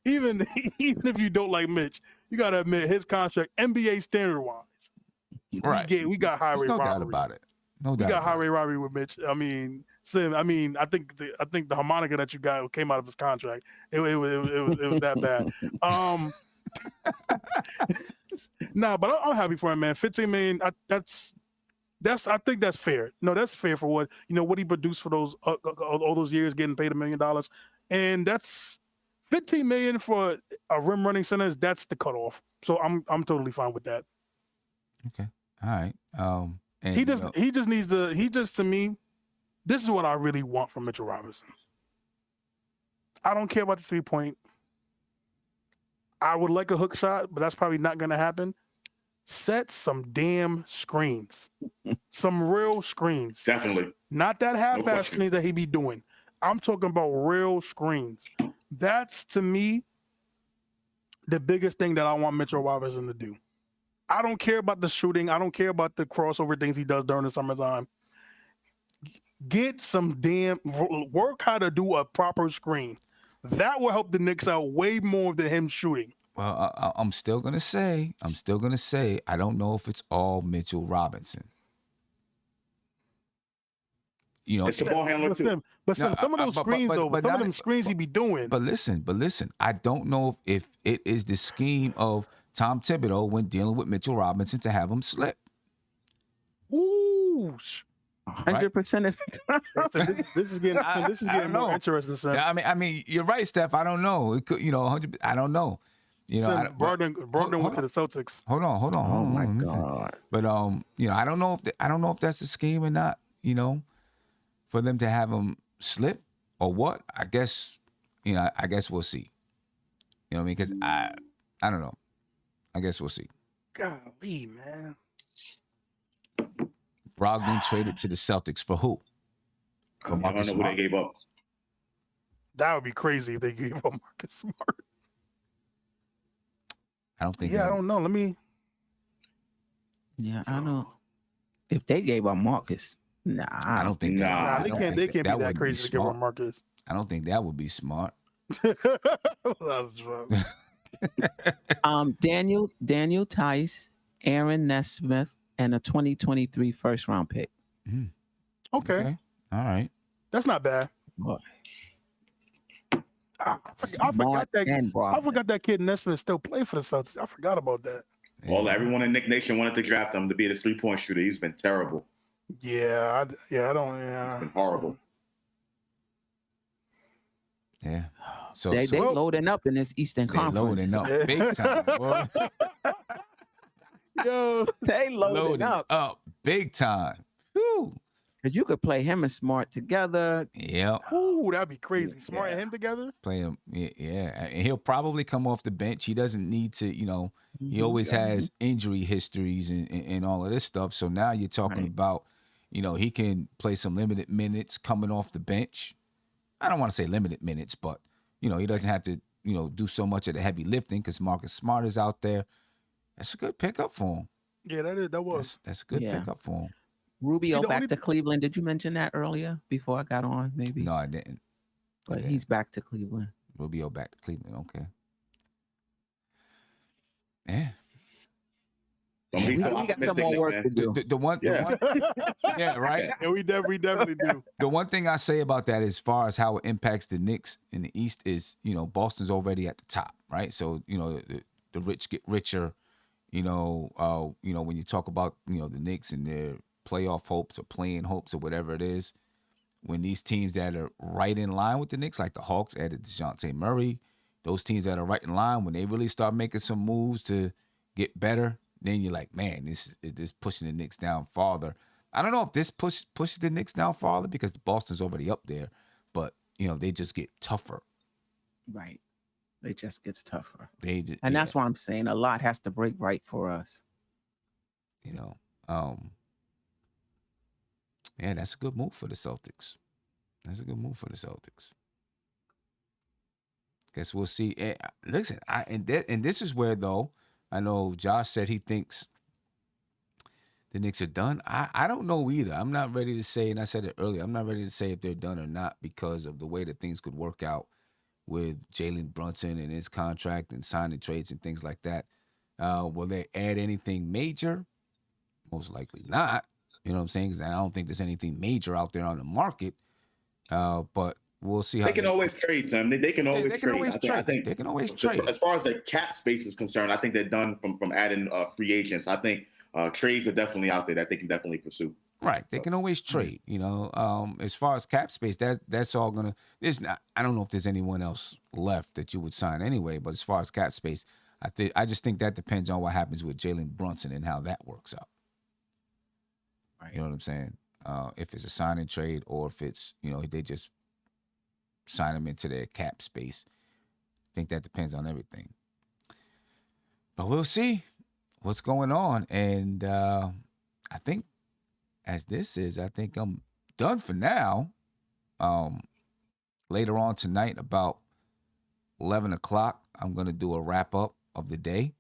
Speaker 5: if you don't like Mitch, you gotta admit his contract, NBA standard wise,
Speaker 2: right?
Speaker 5: We got highway robbery.
Speaker 2: No doubt about it. No doubt.
Speaker 5: We got highway robbery with Mitch. I mean, Sim. I mean, I think the harmonica that you got came out of his contract. It was that bad. Nah, but I'm happy for him, man. $15 million. I think that's fair. No, that's fair for what he produced for those all those years, getting paid $1 million, and that's $15 million for a rim running center, that's the cutoff. So I'm totally fine with that.
Speaker 2: Okay. All right. And
Speaker 5: He just needs to me, this is what I really want from Mitchell Robinson. I don't care about the 3-point. I would like a hook shot, but that's probably not going to happen. Set some damn screens. Some real screens.
Speaker 4: Definitely.
Speaker 5: Not that half-ass
Speaker 4: question.
Speaker 5: screens that he be doing. I'm talking about real screens. That's, to me, the biggest thing that I want Mitchell Robinson to do. I don't care about the shooting. I don't care about the crossover things he does during the summertime. Get some damn work how to do a proper screen. That will help the Knicks out way more than him shooting.
Speaker 2: Well, I'm still gonna say, I don't know if it's all Mitchell Robinson. You know,
Speaker 4: It's the ball handler too.
Speaker 5: Some of those screens, some of them screens he be doing.
Speaker 2: But listen, I don't know if it is the scheme of Tom Thibodeau when dealing with Mitchell Robinson to have him slip.
Speaker 5: Ooh.
Speaker 3: 100% of the time.
Speaker 5: So this is getting more interesting, son.
Speaker 2: Yeah, I mean, you're right, Steph. I don't know. It could, 100. I don't know.
Speaker 5: Brogdon went to the Celtics.
Speaker 2: Hold on.
Speaker 3: Oh my God.
Speaker 2: But I don't know if that's the scheme or not. For them to have him slip or what? I guess we'll see. You know what I mean? Because I don't know. I guess we'll see.
Speaker 5: Golly, man.
Speaker 2: Brogdon traded to the Celtics for who?
Speaker 4: I don't know who they gave up.
Speaker 5: That would be crazy if they gave up Marcus Smart.
Speaker 2: I don't think.
Speaker 5: Yeah, I don't know. Let me.
Speaker 3: Yeah, I know. If they gave up Marcus, nah,
Speaker 2: I don't think.
Speaker 5: Nah, they can't be that crazy to give up Marcus.
Speaker 2: I don't think that would be smart.
Speaker 5: That's wrong.
Speaker 3: Daniel Tice, Aaron Nesmith, and a 2023 first round pick.
Speaker 5: Okay.
Speaker 2: All right.
Speaker 5: That's not bad.
Speaker 3: Boy.
Speaker 5: I forgot that kid Nesmith still play for the Celtics. I forgot about that.
Speaker 4: Everyone in Knick Nation wanted to draft him to be this 3-point shooter. He's been terrible.
Speaker 5: Yeah, I don't. Yeah,
Speaker 4: it's been horrible.
Speaker 2: Yeah. So
Speaker 3: they loading up in this Eastern Conference.
Speaker 2: Loading up big time.
Speaker 5: Yo,
Speaker 3: they loading up
Speaker 2: big time. Whew.
Speaker 3: Cause you could play him and Smart together.
Speaker 2: Yeah.
Speaker 5: Ooh, that'd be crazy. Smart and him together.
Speaker 2: Play him. Yeah. And he'll probably come off the bench. He doesn't need to. He always has injury histories and all of this stuff. So now you're talking about, he can play some limited minutes coming off the bench. I don't want to say limited minutes, but he doesn't have to do so much of the heavy lifting because Marcus Smart is out there. That's a good pickup for him.
Speaker 5: Yeah, that was.
Speaker 2: That's a good pickup for him.
Speaker 3: Rubio back to Cleveland. Did you mention that earlier before I got on? Maybe.
Speaker 2: No, I didn't.
Speaker 3: But he's back to Cleveland.
Speaker 2: Rubio back to Cleveland. Okay. Yeah.
Speaker 3: We got some more work to do.
Speaker 2: The one, yeah, right.
Speaker 5: Yeah, we definitely do.
Speaker 2: The one thing I say about that, as far as how it impacts the Knicks in the East, is Boston's already at the top, right? So the rich get richer. When you talk about the Knicks and their playoff hopes or playing hopes or whatever it is, when these teams that are right in line with the Knicks, like the Hawks added DeJounte Murray, those teams that are right in line, when they really start making some moves to get better, then you're like, man, this is pushing the Knicks down farther. I don't know if this pushes the Knicks down farther because Boston's already up there, but they just get tougher.
Speaker 3: Right. It just gets tougher.
Speaker 2: And
Speaker 3: that's why I'm saying a lot has to break right for us.
Speaker 2: Yeah, that's a good move for the Celtics. Guess we'll see. Listen, and this is where, though, I know Josh said he thinks the Knicks are done. I don't know either. I'm not ready to say, and I said it earlier, I'm not ready to say if they're done or not because of the way that things could work out with Jalen Brunson and his contract and signing trades and things like that. Will they add anything major? Most likely not. You know what I'm saying? Because I don't think there's anything major out there on the market. But we'll see how
Speaker 4: they can always trade, Sam. They can always trade. I think
Speaker 2: they can always trade.
Speaker 4: As far as the cap space is concerned, I think they're done from adding free agents. I think trades are definitely out there that they can definitely pursue.
Speaker 2: Right. They can always trade, you know. As far as cap space, that's all gonna there's not I don't know if there's anyone else left that you would sign anyway, but as far as cap space, I just think that depends on what happens with Jalen Brunson and how that works out.
Speaker 3: Right.
Speaker 2: You know what I'm saying? If it's a sign and trade or if it's, you know, they just sign him into their cap space. I think that depends on everything. But we'll see what's going on. And I think as this is, I think I'm done for now. Later on tonight, about 11 o'clock, I'm going to do a wrap up of the day.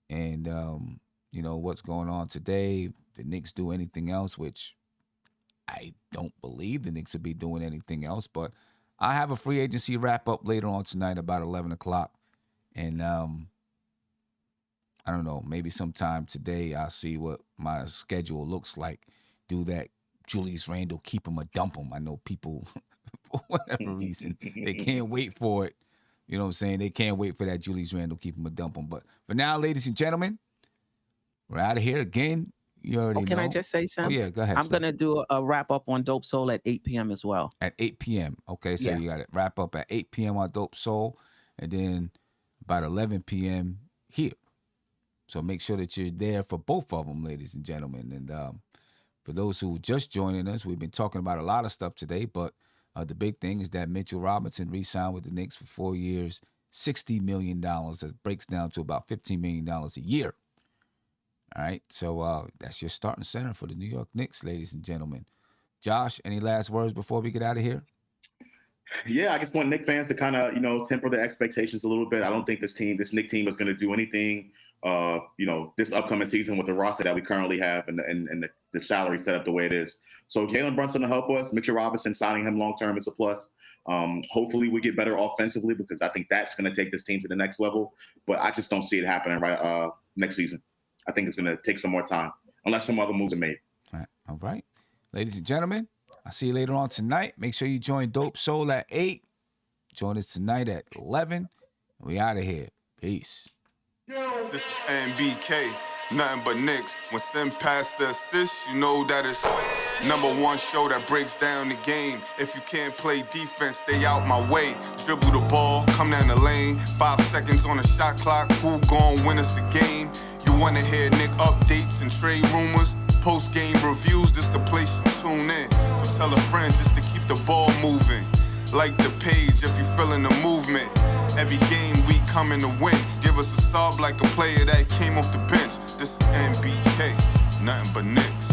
Speaker 2: And, you know, what's going on today. The Knicks do anything else, which I don't believe the Knicks will be doing anything else. But I have a free agency wrap up later on tonight, about 11 o'clock. And I don't know, maybe sometime today I'll see what my schedule looks like. Do that Julius Randle, keep him or dump him. I know people, for whatever reason, they can't wait for it. You know what I'm saying? They can't wait for that Julius Randle, keep him or dump him. But for now, ladies and gentlemen, we're out of here again. You already know.
Speaker 3: Can I just say something?
Speaker 2: Oh, yeah, go ahead.
Speaker 3: I'm going to do a wrap up on Dope Soul at 8 p.m. as well.
Speaker 2: At 8 p.m. Okay, so you got it. Wrap up at 8 p.m. on Dope Soul, and then about 11 p.m. here. So make sure that you're there for both of them, ladies and gentlemen. And for those who just joining us, we've been talking about a lot of stuff today, but the big thing is that Mitchell Robertson re-signed with the Knicks for 4 years, $60 million. That breaks down to about $15 million a year. All right, so that's your starting center for the New York Knicks, ladies and gentlemen. Josh, any last words before we get out of here?
Speaker 4: Yeah, I just want Knicks fans to kind of, you know, temper their expectations a little bit. I don't think this Knicks team is going to do anything, you know, this upcoming season with the roster that we currently have and the salary set up the way it is. So Jalen Brunson will help us. Mitchell Robinson, signing him long-term is a plus. Hopefully we get better offensively because I think that's going to take this team to the next level. But I just don't see it happening next season. I think it's going to take some more time unless some other moves are made.
Speaker 2: All right. Ladies and gentlemen, I'll see you later on tonight. Make sure you join Dope Soul at 8. Join us tonight at 11. We out of here. Peace.
Speaker 1: This is NBK, nothing but Knicks. When Sim passed the assist, you know that it's #1 show that breaks down the game. If you can't play defense, stay out my way. Dribble the ball, come down the lane. 5 seconds on the shot clock. Who gon' win us the game? You wanna hear Nick updates and trade rumors? Post-game reviews, this the place you tune in. So tell a friend just to keep the ball moving. Like the page if you feeling the movement. Every game we coming to win. Give us a sub like a player that came off the bench. This is NBK, nothing but Knicks.